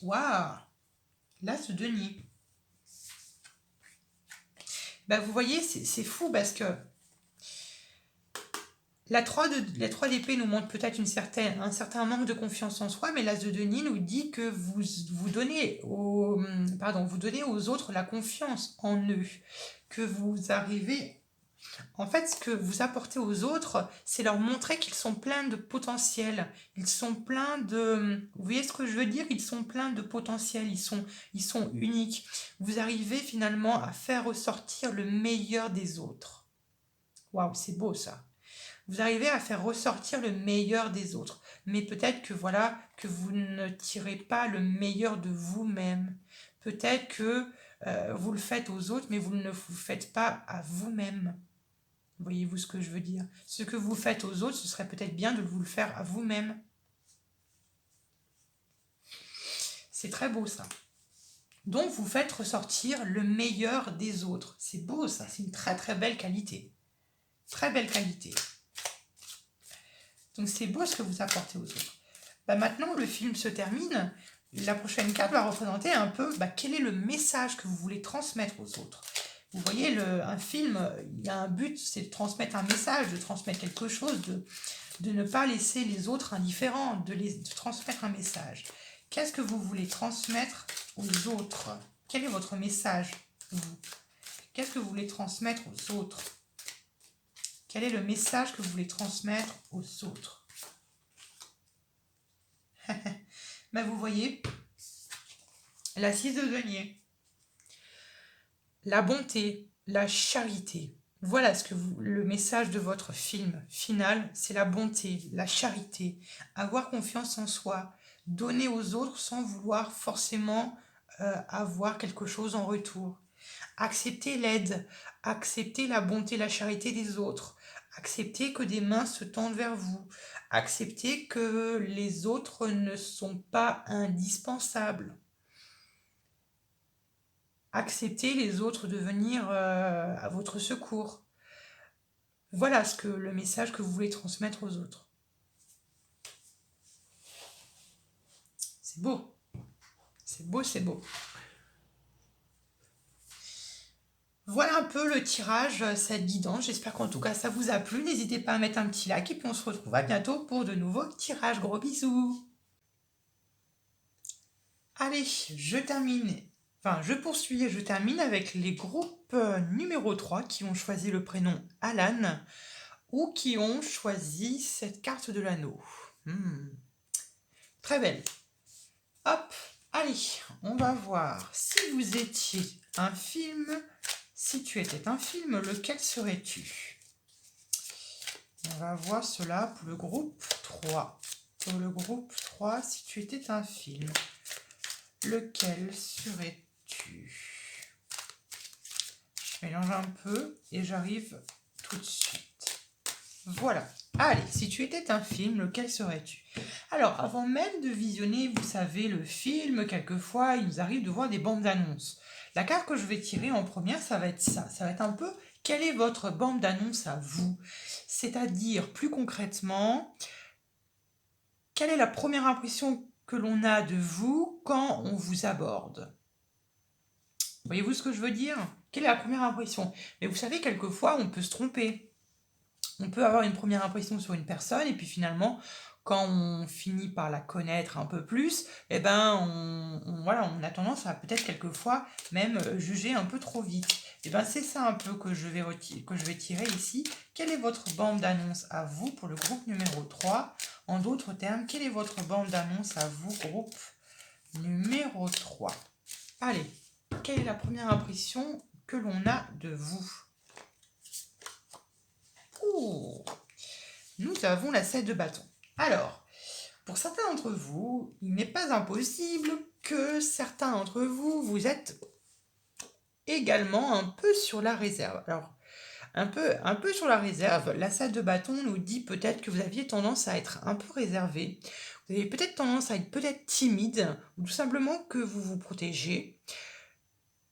Waouh ! L'As de denier. Ben, vous voyez, c'est fou parce que la 3 d'épée nous montre peut-être un certain manque de confiance en soi, mais l'As de denier nous dit que vous donnez aux autres la confiance en eux, que vous arrivez... En fait, ce que vous apportez aux autres, c'est leur montrer qu'ils sont pleins de potentiel. Ils sont pleins de... Vous voyez ce que je veux dire ? Ils sont pleins de potentiel, ils sont uniques. Vous arrivez finalement à faire ressortir le meilleur des autres. Waouh, c'est beau ça. Vous arrivez à faire ressortir le meilleur des autres. Mais peut-être que que vous ne tirez pas le meilleur de vous-même. Peut-être que vous le faites aux autres, mais vous ne vous faites pas à vous-même. Voyez-vous ce que je veux dire? Ce que vous faites aux autres, ce serait peut-être bien de vous le faire à vous-même. C'est très beau ça. Donc vous faites ressortir le meilleur des autres. C'est beau ça, c'est une très très belle qualité. Très belle qualité. Donc c'est beau ce que vous apportez aux autres. Maintenant le film se termine. La prochaine carte va représenter un peu quel est le message que vous voulez transmettre aux autres. Vous voyez, un film, il y a un but, c'est de transmettre un message, de transmettre quelque chose, de ne pas laisser les autres indifférents, de transmettre un message. Qu'est-ce que vous voulez transmettre aux autres? Quel est votre message, vous? Qu'est-ce que vous voulez transmettre aux autres? Quel est le message que vous voulez transmettre aux autres? Vous voyez, la 6 de denier. La bonté, la charité. Voilà le message de votre film final, c'est la bonté, la charité, avoir confiance en soi, donner aux autres sans vouloir forcément avoir quelque chose en retour. Accepter l'aide, accepter la bonté, la charité des autres, accepter que des mains se tendent vers vous, accepter que les autres ne sont pas indispensables. Accepter les autres de venir à votre secours. Voilà le message que vous voulez transmettre aux autres. C'est beau. C'est beau, c'est beau. Voilà un peu le tirage, cette guidance. J'espère qu'en tout cas ça vous a plu. N'hésitez pas à mettre un petit like et puis on se retrouve à bientôt pour de nouveaux tirages. Gros bisous. Allez, je poursuis et je termine avec les groupes numéro 3 qui ont choisi le prénom Alan ou qui ont choisi cette carte de l'anneau. Très belle. Hop, allez, on va voir. Si vous étiez un film, si tu étais un film, lequel serais-tu? On va voir cela pour le groupe 3. Pour le groupe 3, si tu étais un film, lequel serais-tu? Je mélange un peu et j'arrive tout de suite. Voilà. Allez, si tu étais un film, lequel serais-tu? Alors, avant même de visionner, vous savez, le film, quelquefois, il nous arrive de voir des bandes d'annonces. La carte que je vais tirer en première, ça va être ça. Ça va être un peu, quelle est votre bande d'annonce à vous? C'est-à-dire, plus concrètement, quelle est la première impression que l'on a de vous quand on vous aborde? Voyez-vous ce que je veux dire? Quelle est la première impression? Mais vous savez, quelquefois, on peut se tromper. On peut avoir une première impression sur une personne et puis finalement, quand on finit par la connaître un peu plus, on a tendance à peut-être quelquefois même juger un peu trop vite. C'est ça un peu que je vais tirer ici. Quelle est votre bande d'annonce à vous pour le groupe numéro 3? En d'autres termes, quelle est votre bande d'annonce à vous, groupe numéro 3? Allez, quelle est la première impression que l'on a de vous? Nous avons la 7 de bâton. Alors, pour certains d'entre vous, il n'est pas impossible que certains d'entre vous, vous êtes également un peu sur la réserve. Alors, un peu sur la réserve, la 7 de bâton nous dit peut-être que vous aviez tendance à être un peu réservé. Vous avez peut-être tendance à être peut-être timide, ou tout simplement que vous vous protégez.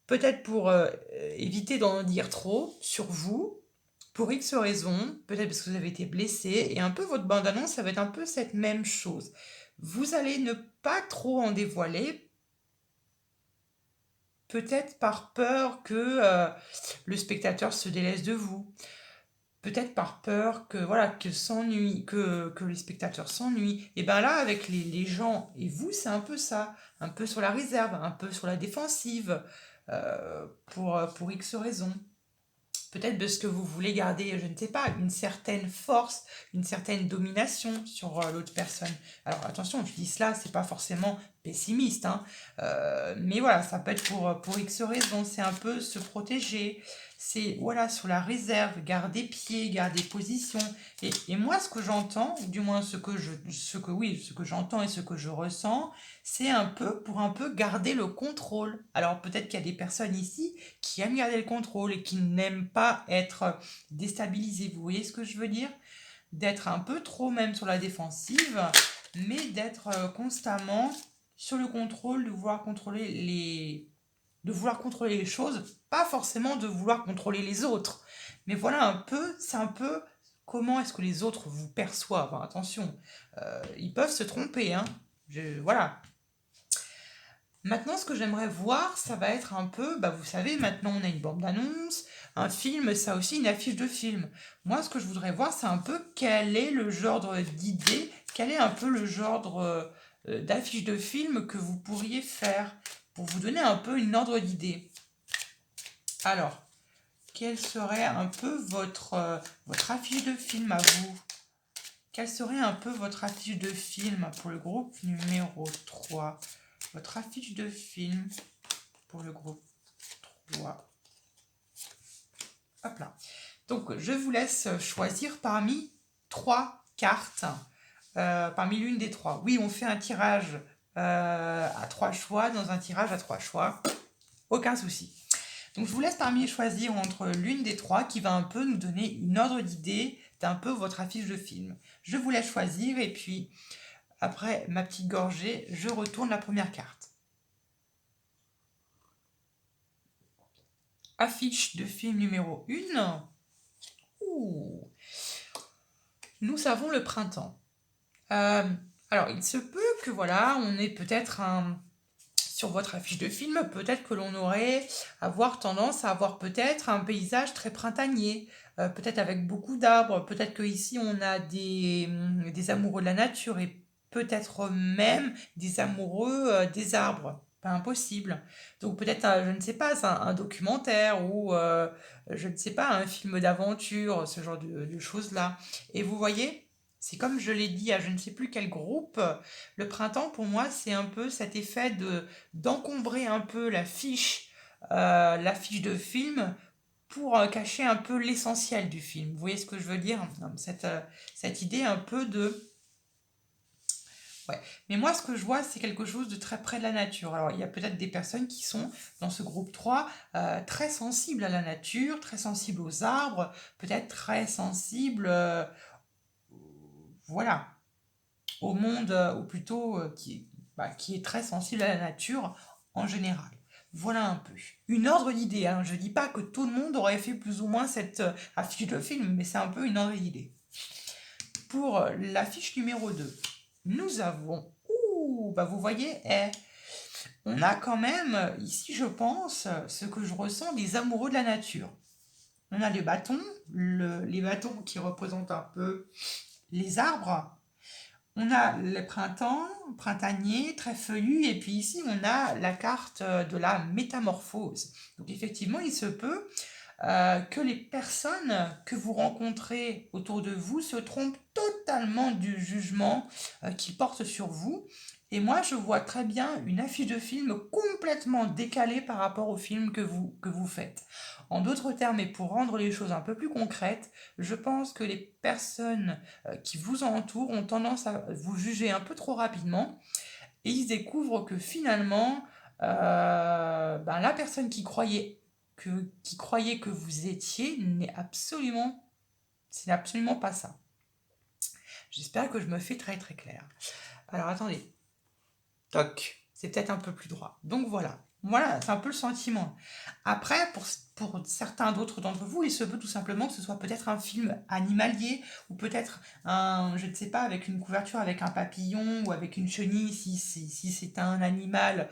Peut-être pour éviter d'en dire trop sur vous, pour X raisons, peut-être parce que vous avez été blessé, et un peu votre bande-annonce, ça va être un peu cette même chose. Vous allez ne pas trop en dévoiler, peut-être par peur que le spectateur se délaisse de vous, peut-être par peur que que les spectateurs s'ennuient. Et bien là, avec les gens et vous, c'est un peu ça, un peu sur la réserve, un peu sur la défensive, pour X raisons. Peut-être parce que vous voulez garder, je ne sais pas, une certaine force, une certaine domination sur l'autre personne. Alors attention, je dis cela, c'est pas forcément pessimiste, hein, mais voilà, ça peut être pour X raisons, c'est un peu se protéger, C'est voilà, sur la réserve, garder pied, garder position. Et moi, ce que j'entends, ou du moins ce que j'entends et ce que je ressens, c'est un peu pour un peu garder le contrôle. Alors peut-être qu'il y a des personnes ici qui aiment garder le contrôle et qui n'aiment pas être déstabilisées. Vous voyez ce que je veux dire? D'être un peu trop même sur la défensive, mais d'être constamment sur le contrôle, de vouloir contrôler les choses, pas forcément de vouloir contrôler les autres. Mais voilà un peu, c'est un peu comment est-ce que les autres vous perçoivent. Hein, attention, ils peuvent se tromper. Hein. Voilà. Maintenant, ce que j'aimerais voir, ça va être un peu, bah, vous savez, maintenant on a une bande d'annonces, un film, ça aussi une affiche de film. Moi, ce que je voudrais voir, c'est un peu quel est le genre d'idée, quel est un peu le genre d'affiche de film que vous pourriez faire pour vous donner un peu une ordre d'idée. Alors, quelle serait un peu votre affiche de film à vous? Quelle serait un peu votre affiche de film pour le groupe numéro 3? Votre affiche de film pour le groupe 3. Hop là. Donc, je vous laisse choisir parmi 3 cartes, parmi l'une des 3. Oui, on fait un tirage à 3 choix, dans un tirage à 3 choix. Aucun souci. Donc, je vous laisse parmi choisir entre l'une des 3 qui va un peu nous donner une ordre d'idée d'un peu votre affiche de film. Je vous laisse choisir et puis, après ma petite gorgée, je retourne la première carte. Affiche de film numéro 1. Ouh. Nous avons le printemps. Alors, il se peut que voilà, on ait peut-être sur votre affiche de film, peut-être que l'on aurait tendance à avoir peut-être un paysage très printanier, peut-être avec beaucoup d'arbres, peut-être qu'ici on a des amoureux de la nature et peut-être même des amoureux des arbres. Pas impossible. Donc peut-être, je ne sais pas, un documentaire ou, je ne sais pas, un film d'aventure, ce genre de choses-là. Et vous voyez, c'est comme je l'ai dit à je ne sais plus quel groupe, le printemps pour moi c'est un peu cet effet d'encombrer un peu la fiche de film pour cacher un peu l'essentiel du film. Vous voyez ce que je veux dire? Cette idée un peu de... Ouais. Mais moi, ce que je vois, c'est quelque chose de très près de la nature. Alors, il y a peut-être des personnes qui sont dans ce groupe 3 très sensibles à la nature, très sensibles aux arbres, peut-être très sensibles, voilà, au monde, ou plutôt qui est très sensible à la nature en général. Voilà un peu. Une ordre d'idée, hein. Je ne dis pas que tout le monde aurait fait plus ou moins cette affiche de film, mais c'est un peu une ordre d'idée. Pour l'affiche numéro 2, nous avons... Ouh, bah vous voyez, on a quand même, ici je pense, ce que je ressens des amoureux de la nature. On a les bâtons, les bâtons qui représentent un peu les arbres. On a le printemps, printanier, très feuillu, et puis ici on a la carte de la métamorphose. Donc effectivement, il se peut que les personnes que vous rencontrez autour de vous se trompent totalement du jugement qu'ils portent sur vous. Et moi, je vois très bien une affiche de film complètement décalée par rapport au film que vous faites. En d'autres termes, et pour rendre les choses un peu plus concrètes, je pense que les personnes qui vous entourent ont tendance à vous juger un peu trop rapidement et ils découvrent que finalement, la personne qui croyait que vous étiez c'est absolument pas ça. J'espère que je me fais très très clair. Alors attendez, toc, c'est peut-être un peu plus droit. Donc voilà, c'est un peu le sentiment. Après, pour certains d'autres d'entre vous, il se peut tout simplement que ce soit peut-être un film animalier ou peut-être je ne sais pas, avec une couverture avec un papillon ou avec une chenille si c'est un animal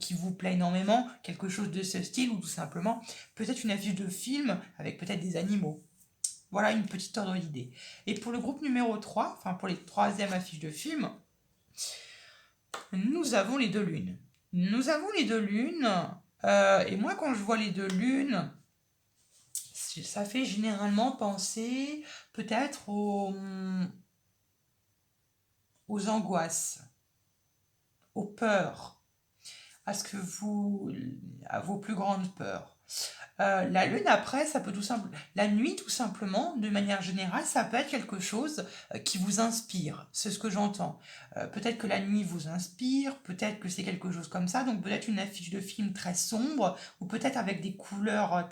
qui vous plaît énormément, quelque chose de ce style ou tout simplement peut-être une affiche de film avec peut-être des animaux. Voilà une petite ordre d'idée. Et pour le groupe numéro 3, enfin pour les troisièmes affiches de film, nous avons les deux lunes. Nous avons les deux lunes, et moi quand je vois les deux lunes, ça fait généralement penser peut-être aux angoisses, aux peurs, à vos plus grandes peurs. La lune après, la nuit tout simplement, de manière générale, ça peut être quelque chose qui vous inspire. C'est ce que j'entends. Peut-être que la nuit vous inspire, peut-être que c'est quelque chose comme ça. Donc peut-être une affiche de film très sombre, ou peut-être avec des couleurs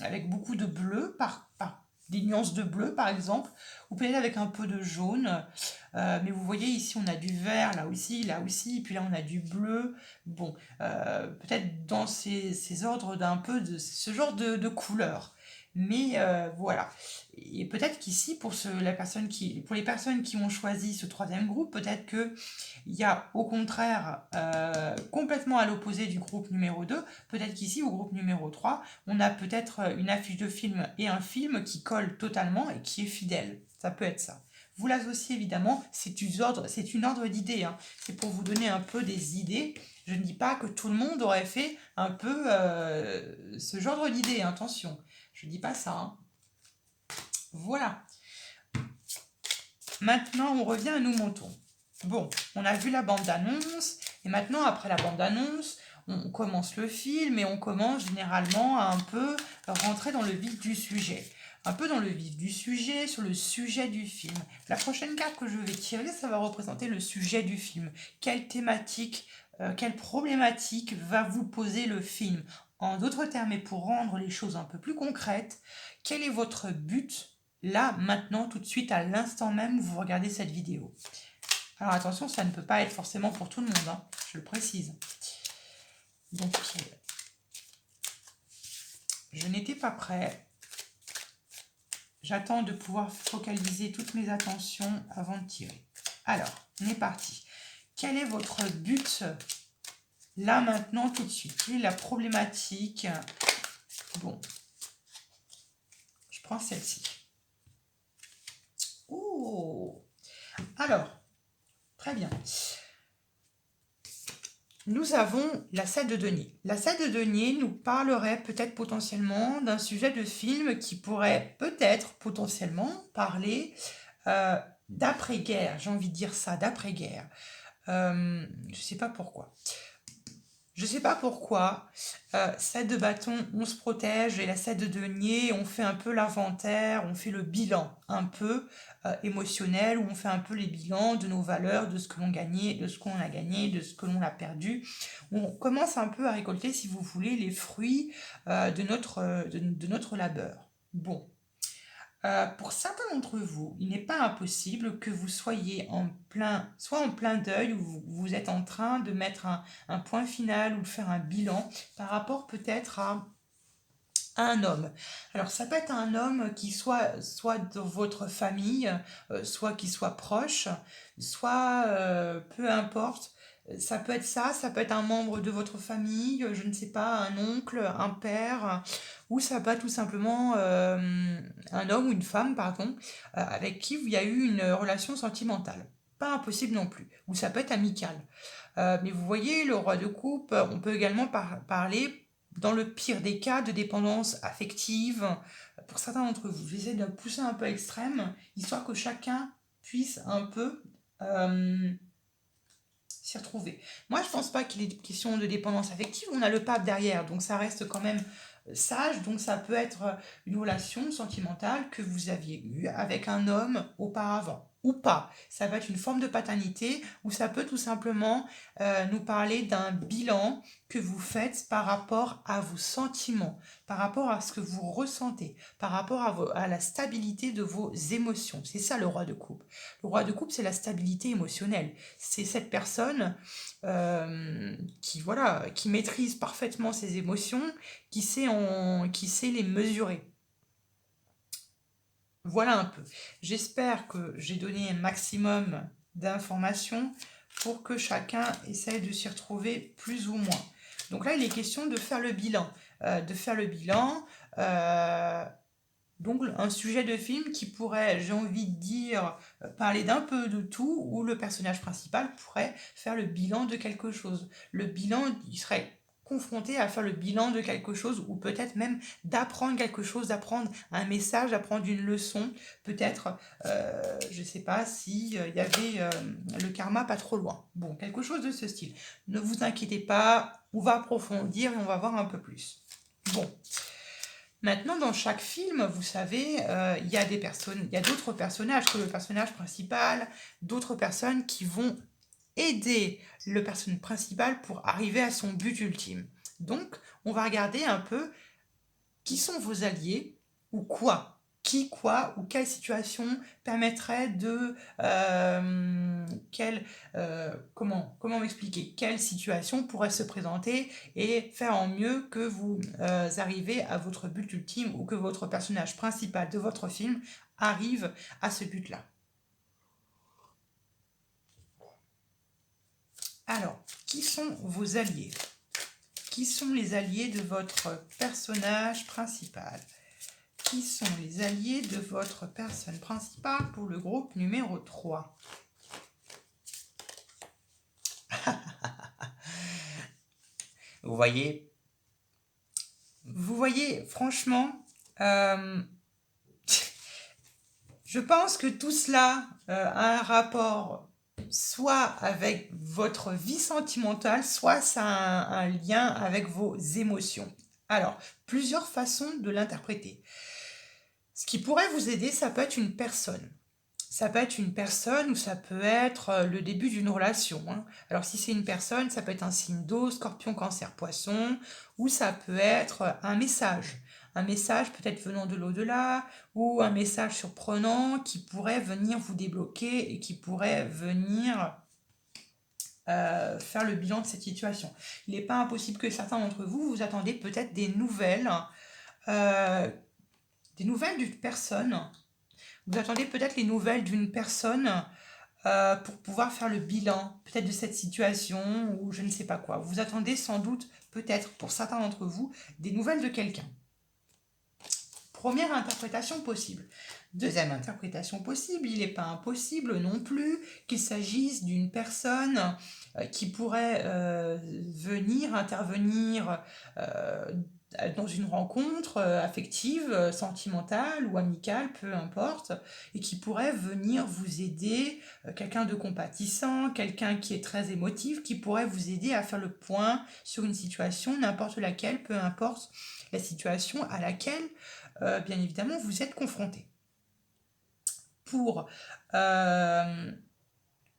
avec beaucoup de bleu, des nuances de bleu par exemple, ou peut-être avec un peu de jaune. Mais vous voyez ici on a du vert, là aussi, puis là on a du bleu. Bon, peut-être dans ces ordres d'un peu de ce genre de couleurs. Mais voilà. Et peut-être qu'ici, pour les personnes qui ont choisi ce troisième groupe, peut-être qu'il y a au contraire, complètement à l'opposé du groupe numéro 2, peut-être qu'ici, au groupe numéro 3, on a peut-être une affiche de film et un film qui colle totalement et qui est fidèle. Ça peut être ça. Vous l'associez évidemment, c'est une ordre d'idées, hein. C'est pour vous donner un peu des idées. Je ne dis pas que tout le monde aurait fait un peu ce genre d'idée, attention. Je ne dis pas ça, hein. Voilà. Maintenant, on revient à nos moutons. Bon, on a vu la bande-annonce, et maintenant, après la bande-annonce, on commence le film et on commence généralement à un peu rentrer dans le vif du sujet. Un peu dans le vif du sujet, sur le sujet du film. La prochaine carte que je vais tirer, ça va représenter le sujet du film. Quelle thématique, quelle problématique va vous poser le film? En d'autres termes, et pour rendre les choses un peu plus concrètes, quel est votre but là, maintenant, tout de suite, à l'instant même où vous regardez cette vidéo? Alors attention, ça ne peut pas être forcément pour tout le monde, hein, je le précise. Donc, je n'étais pas prêt. J'attends de pouvoir focaliser toutes mes attentions avant de tirer. Alors, on est parti. Quel est votre but là, maintenant, tout de suite? Quelle est la problématique? Bon, je prends celle-ci. Oh! Alors, très bien. Nous avons la 7 de denier. La 7 de denier nous parlerait peut-être potentiellement d'un sujet de film qui pourrait peut-être potentiellement parler d'après-guerre. J'ai envie de dire ça, d'après-guerre. Je ne sais pas pourquoi. Je ne sais pas pourquoi. 7 de bâton, on se protège, et la 7 de denier, on fait un peu l'inventaire, on fait le bilan un peu émotionnel, où on fait un peu les bilans de nos valeurs, de ce que l'on gagnait, de ce qu'on a gagné, de ce que l'on a perdu. On commence un peu à récolter, si vous voulez, les fruits de notre labeur. Bon. Pour certains d'entre vous, il n'est pas impossible que vous soyez soit en plein deuil, ou vous êtes en train de mettre un point final ou de faire un bilan par rapport peut-être à un homme. Alors ça peut être un homme qui soit dans votre famille, soit qui soit proche, soit peu importe. Ça peut être ça peut être un membre de votre famille, je ne sais pas, un oncle, un père, ou ça peut être tout simplement un homme ou une femme, pardon, avec qui il y a eu une relation sentimentale. Pas impossible non plus. Ou ça peut être amical. Mais vous voyez, le roi de coupe, on peut également parler, dans le pire des cas, de dépendance affective. Pour certains d'entre vous, j'essaie de pousser un peu à l'extrême, histoire que chacun puisse un peu s'y retrouver. Moi, je pense pas qu'il est question de dépendance affective. On a le pape derrière, donc ça reste quand même sage. Donc ça peut être une relation sentimentale que vous aviez eue avec un homme auparavant, ou pas. Ça peut être une forme de paternité, ou ça peut tout simplement nous parler d'un bilan que vous faites par rapport à vos sentiments, par rapport à ce que vous ressentez, par rapport à la stabilité de vos émotions. C'est ça le roi de coupe. Le roi de coupe, c'est la stabilité émotionnelle. C'est cette personne qui maîtrise parfaitement ses émotions, qui sait les mesurer. Voilà un peu. J'espère que j'ai donné un maximum d'informations pour que chacun essaye de s'y retrouver plus ou moins. Donc là, il est question de faire le bilan. Donc un sujet de film qui pourrait, j'ai envie de dire, parler d'un peu de tout, où le personnage principal pourrait faire le bilan de quelque chose. Le bilan, il serait confronté à faire le bilan de quelque chose ou peut-être même d'apprendre quelque chose, d'apprendre un message, d'apprendre une leçon. Peut-être, je ne sais pas si il y avait le karma pas trop loin. Bon, quelque chose de ce style. Ne vous inquiétez pas, on va approfondir et on va voir un peu plus. Bon. Maintenant, dans chaque film, vous savez, il y a d'autres personnages que le personnage principal, d'autres personnes qui vont aider le personnage principal pour arriver à son but ultime. Donc, on va regarder un peu qui sont vos alliés ou quoi. Qui, quoi ou quelle situation permettrait de... comment m'expliquer? Quelle situation pourrait se présenter et faire en mieux que vous arrivez à votre but ultime ou que votre personnage principal de votre film arrive à ce but-là. Alors, qui sont vos alliés? Qui sont les alliés de votre personnage principal? Qui sont les alliés de votre personne principale pour le groupe numéro 3? Vous voyez, franchement, je pense que tout cela a un rapport soit avec votre vie sentimentale, soit ça a un lien avec vos émotions. Alors, plusieurs façons de l'interpréter. Ce qui pourrait vous aider, ça peut être une personne. Ça peut être une personne ou ça peut être le début d'une relation. Alors si c'est une personne, ça peut être un signe d'eau, scorpion, cancer, poisson, ou ça peut être un message. Un message peut-être venant de l'au-delà, ou un message surprenant qui pourrait venir vous débloquer et qui pourrait venir faire le bilan de cette situation. Il n'est pas impossible que certains d'entre vous, vous attendez peut-être des nouvelles d'une personne. Vous attendez peut-être les nouvelles d'une personne pour pouvoir faire le bilan, peut-être de cette situation ou je ne sais pas quoi. Vous attendez sans doute, peut-être pour certains d'entre vous, des nouvelles de quelqu'un. Première interprétation possible. Deuxième interprétation possible, il n'est pas impossible non plus qu'il s'agisse d'une personne qui pourrait intervenir dans une rencontre affective, sentimentale ou amicale, peu importe, et qui pourrait venir vous aider, quelqu'un de compatissant, quelqu'un qui est très émotif, qui pourrait vous aider à faire le point sur une situation, n'importe laquelle, peu importe la situation à laquelle, bien évidemment, vous êtes confronté.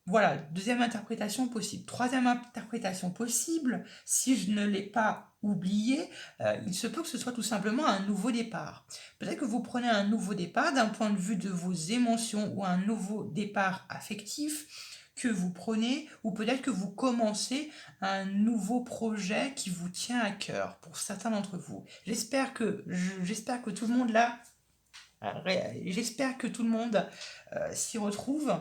Voilà, deuxième interprétation possible. Troisième interprétation possible, si je ne l'ai pas oublié, il se peut que ce soit tout simplement un nouveau départ. Peut-être que vous prenez un nouveau départ d'un point de vue de vos émotions ou un nouveau départ affectif que vous prenez, ou peut-être que vous commencez un nouveau projet qui vous tient à cœur pour certains d'entre vous. J'espère que tout le monde là, j'espère que tout le monde s'y retrouve.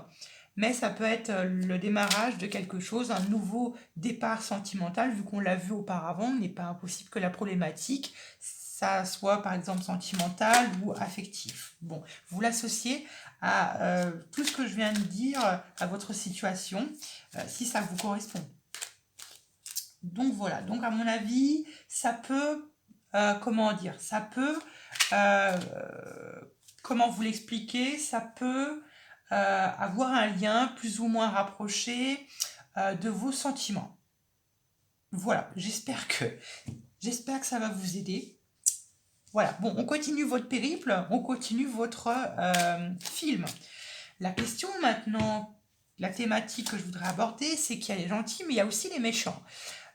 Mais ça peut être le démarrage de quelque chose, un nouveau départ sentimental, vu qu'on l'a vu auparavant. Il n'est pas impossible que la problématique, ça soit par exemple sentimental ou affectif. Bon, vous l'associez à tout ce que je viens de dire, à votre situation, si ça vous correspond. Donc voilà, donc à mon avis, ça peut, comment vous l'expliquer, ça peut avoir un lien plus ou moins rapproché de vos sentiments. Voilà, j'espère que ça va vous aider. Voilà, bon, on continue votre périple, on continue votre film. La question maintenant, la thématique que je voudrais aborder, c'est qu'il y a les gentils, mais il y a aussi les méchants.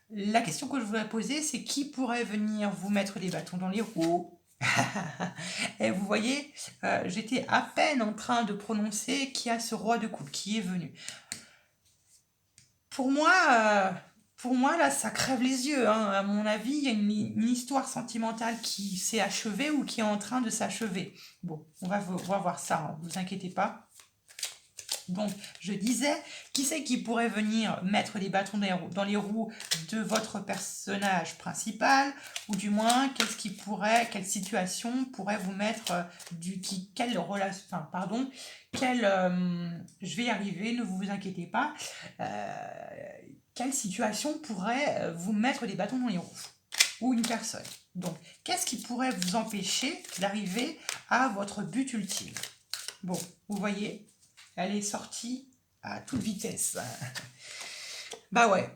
La question que je voudrais poser, c'est qui pourrait venir vous mettre des bâtons dans les roues? Et vous voyez, j'étais à peine en train de prononcer qui a ce roi de coupe qui est venu. Pour moi, là, ça crève les yeux. À mon avis, il y a une histoire sentimentale qui s'est achevée ou qui est en train de s'achever. Bon, on va voir ça, ne vous inquiétez pas. Donc, je disais, qui c'est qui pourrait venir mettre des bâtons dans les roues de votre personnage principal, ou du moins, quelle situation pourrait vous mettre quelle relation, je vais y arriver, ne vous inquiétez pas. quelle situation pourrait vous mettre des bâtons dans les roues? Ou une personne. Donc, qu'est-ce qui pourrait vous empêcher d'arriver à votre but ultime? Bon, vous voyez, elle est sortie à toute vitesse. Bah ouais,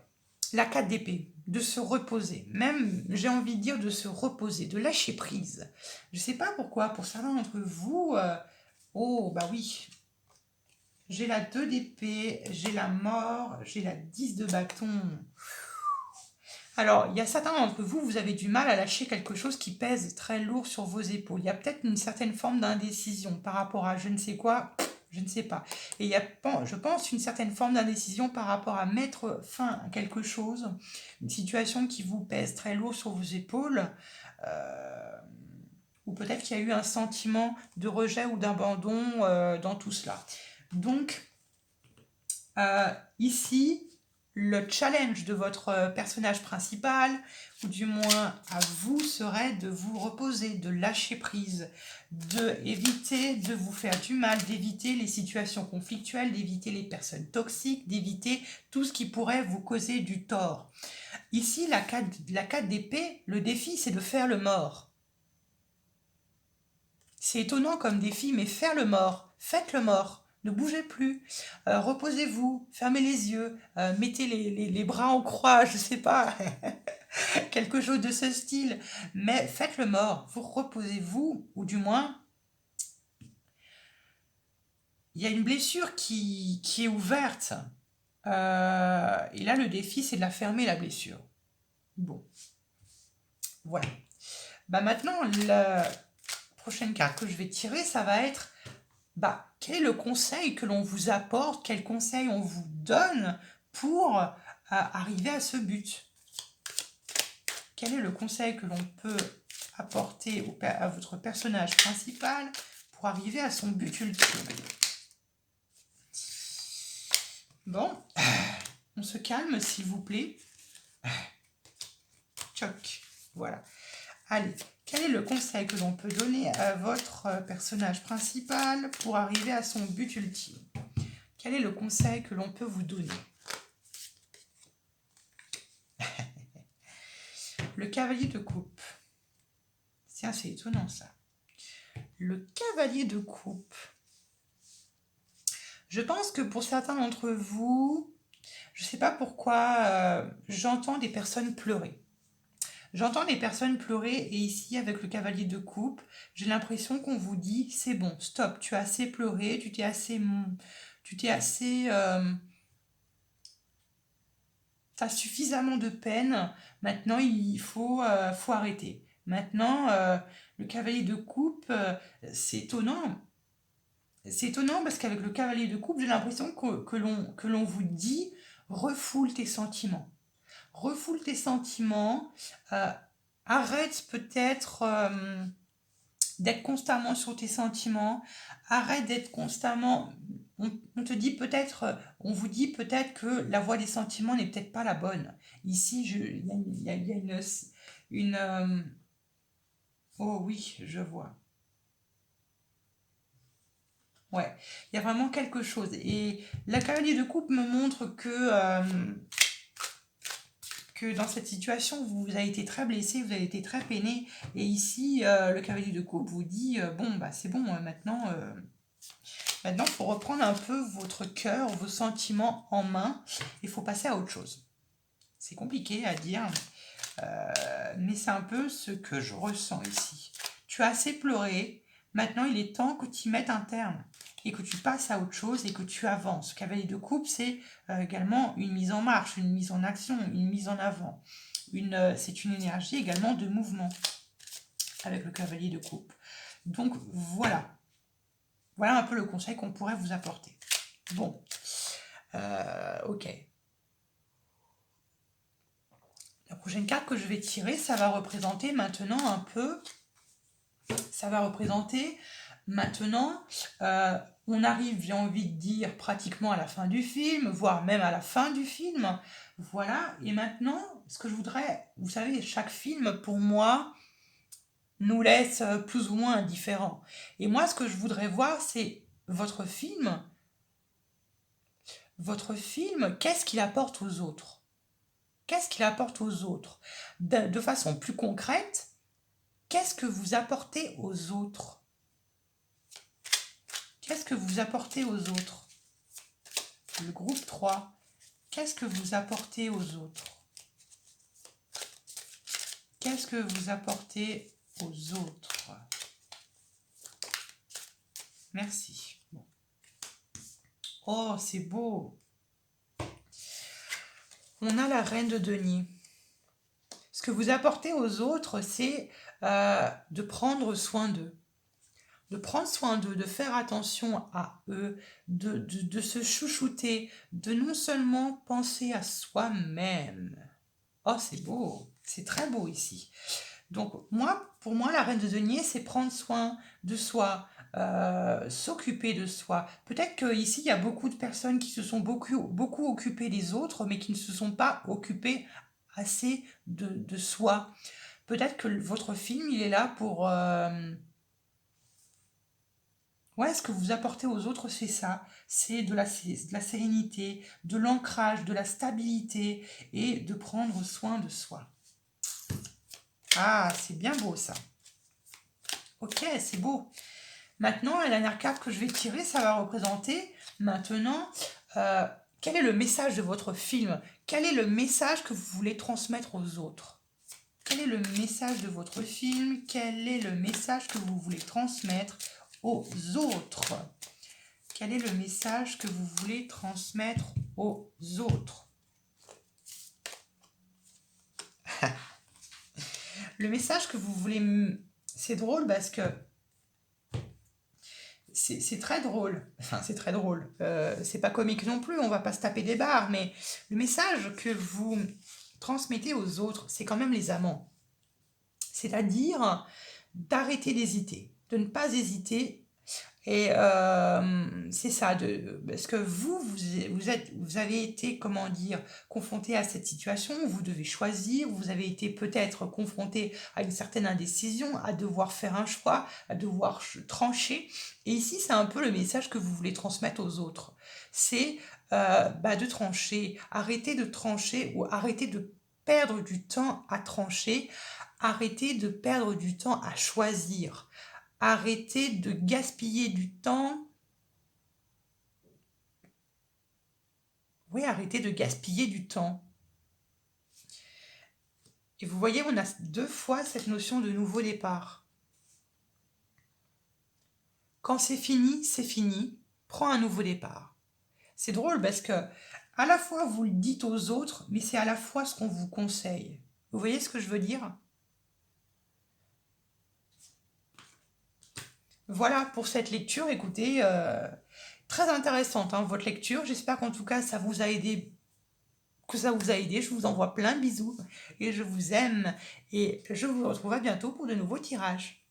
la 4 d'épée, de se reposer. Même, j'ai envie de dire de se reposer, de lâcher prise. Je sais pas pourquoi, pour certains d'entre vous, oh, bah oui, j'ai la 2 d'épée, j'ai la mort, j'ai la 10 de bâton. Alors, il y a certains d'entre vous, vous avez du mal à lâcher quelque chose qui pèse très lourd sur vos épaules. Il y a peut-être une certaine forme d'indécision par rapport à je ne sais quoi, je ne sais pas. Et il y a, je pense, une certaine forme d'indécision par rapport à mettre fin à quelque chose, une situation qui vous pèse très lourd sur vos épaules, ou peut-être qu'il y a eu un sentiment de rejet ou d'abandon dans tout cela. Donc, ici, le challenge de votre personnage principal, ou du moins à vous, serait de vous reposer, de lâcher prise, d'éviter de vous faire du mal, d'éviter les situations conflictuelles, d'éviter les personnes toxiques, d'éviter tout ce qui pourrait vous causer du tort. Ici, la 4 d'épée, le défi, c'est de faire le mort. C'est étonnant comme défi, mais faire le mort, faites le mort. Ne bougez plus, reposez-vous, fermez les yeux, mettez les bras en croix, je sais pas, quelque chose de ce style. Mais faites le mort, vous reposez-vous, ou du moins, il y a une blessure qui est ouverte. Et là, le défi, c'est de la fermer, la blessure. Bon, voilà. Bah maintenant, la prochaine carte que je vais tirer, ça va être... Bah, quel est le conseil que l'on vous apporte, quel conseil on vous donne pour arriver à ce but? Quel est le conseil que l'on peut apporter à votre personnage principal pour arriver à son but ultime? Bon, on se calme s'il vous plaît. Tchoc, voilà. Allez, quel est le conseil que l'on peut donner à votre personnage principal pour arriver à son but ultime? Quel est le conseil que l'on peut vous donner? Le cavalier de coupe. C'est assez étonnant ça. Le cavalier de coupe. Je pense que pour certains d'entre vous, je ne sais pas pourquoi, j'entends des personnes pleurer. J'entends des personnes pleurer et ici, avec le cavalier de coupe, j'ai l'impression qu'on vous dit, c'est bon, stop, tu as assez pleuré, tu t'es assez... t'as suffisamment de peine, maintenant il faut arrêter. Maintenant, le cavalier de coupe, c'est étonnant. C'est étonnant parce qu'avec le cavalier de coupe, j'ai l'impression que l'on vous dit refoule tes sentiments. Refoule tes sentiments, arrête peut-être d'être constamment sur tes sentiments, arrête d'être constamment... On te dit peut-être, on vous dit peut-être que la voie des sentiments n'est peut-être pas la bonne. Ici, il y a oh oui, je vois. Ouais, il y a vraiment quelque chose. Et la cavalier de coupe me montre que dans cette situation, vous avez été très blessé, vous avez été très peiné. Et ici, le cavalier de coupe vous dit, bon, bah c'est bon, maintenant, il faut reprendre un peu votre cœur, vos sentiments en main. Il faut passer à autre chose. C'est compliqué à dire, mais c'est un peu ce que je ressens ici. Tu as assez pleuré, maintenant il est temps que tu y mettes un terme et que tu passes à autre chose et que tu avances. Le cavalier de coupe, c'est également une mise en marche, une mise en action, une mise en avant. C'est une énergie également de mouvement avec le cavalier de coupe. Donc voilà. Voilà un peu le conseil qu'on pourrait vous apporter. Bon, ok. La prochaine carte que je vais tirer, ça va représenter maintenant un peu... Ça va représenter maintenant... on arrive, j'ai envie de dire, pratiquement à la fin du film, voire même à la fin du film. Voilà, et maintenant, ce que je voudrais... Vous savez, chaque film, pour moi, nous laisse plus ou moins indifférents. Et moi, ce que je voudrais voir, c'est votre film, qu'est-ce qu'il apporte aux autres? qu'est-ce qu'il apporte aux autres? De façon plus concrète, qu'est-ce que vous apportez aux autres? Qu'est-ce que vous apportez aux autres? Le groupe 3, qu'est-ce que vous apportez aux autres? Qu'est-ce que vous apportez aux autres? Merci. Bon. Oh, c'est beau. On a la reine de denier. Ce que vous apportez aux autres, c'est de prendre soin d'eux. De prendre soin d'eux, de faire attention à eux, de se chouchouter, de non seulement penser à soi-même. Oh, c'est beau, c'est très beau ici. Donc pour moi, la reine de denier, c'est prendre soin de soi, s'occuper de soi. Peut-être qu'ici, il y a beaucoup de personnes qui se sont beaucoup occupées des autres, mais qui ne se sont pas occupées assez de soi. Peut-être que votre film, il est là pour... Ouais, ce que vous apportez aux autres, c'est ça. C'est de la sérénité, de l'ancrage, de la stabilité et de prendre soin de soi. Ah, c'est bien beau ça. Ok, c'est beau. Maintenant, la dernière carte que je vais tirer, ça va représenter maintenant quel est le message de votre film? Quel est le message que vous voulez transmettre aux autres? Quel est le message de votre film? Quel est le message que vous voulez transmettre aux autres? Quel est le message que vous voulez transmettre aux autres? Le message que vous voulez... C'est drôle parce que c'est très drôle. Enfin, c'est très drôle. C'est pas comique non plus, on va pas se taper des barres, mais le message que vous transmettez aux autres, c'est quand même les amants. C'est-à-dire d'arrêter d'hésiter, de ne pas hésiter. Et c'est ça, parce que vous avez été, comment dire, confronté à cette situation, où vous devez choisir, vous avez été peut-être confronté à une certaine indécision, à devoir faire un choix, à devoir trancher. Et ici, c'est un peu le message que vous voulez transmettre aux autres. C'est de trancher, arrêter de trancher ou arrêter de perdre du temps à trancher, arrêter de perdre du temps à choisir. Arrêtez de gaspiller du temps. Oui, arrêtez de gaspiller du temps. Et vous voyez, on a 2 fois cette notion de nouveau départ. Quand c'est fini, prends un nouveau départ. C'est drôle parce que à la fois vous le dites aux autres, mais c'est à la fois ce qu'on vous conseille. Vous voyez ce que je veux dire? Voilà pour cette lecture. Écoutez, très intéressante votre lecture. J'espère qu'en tout cas ça vous a aidé, Je vous envoie plein de bisous et je vous aime et je vous retrouve à bientôt pour de nouveaux tirages.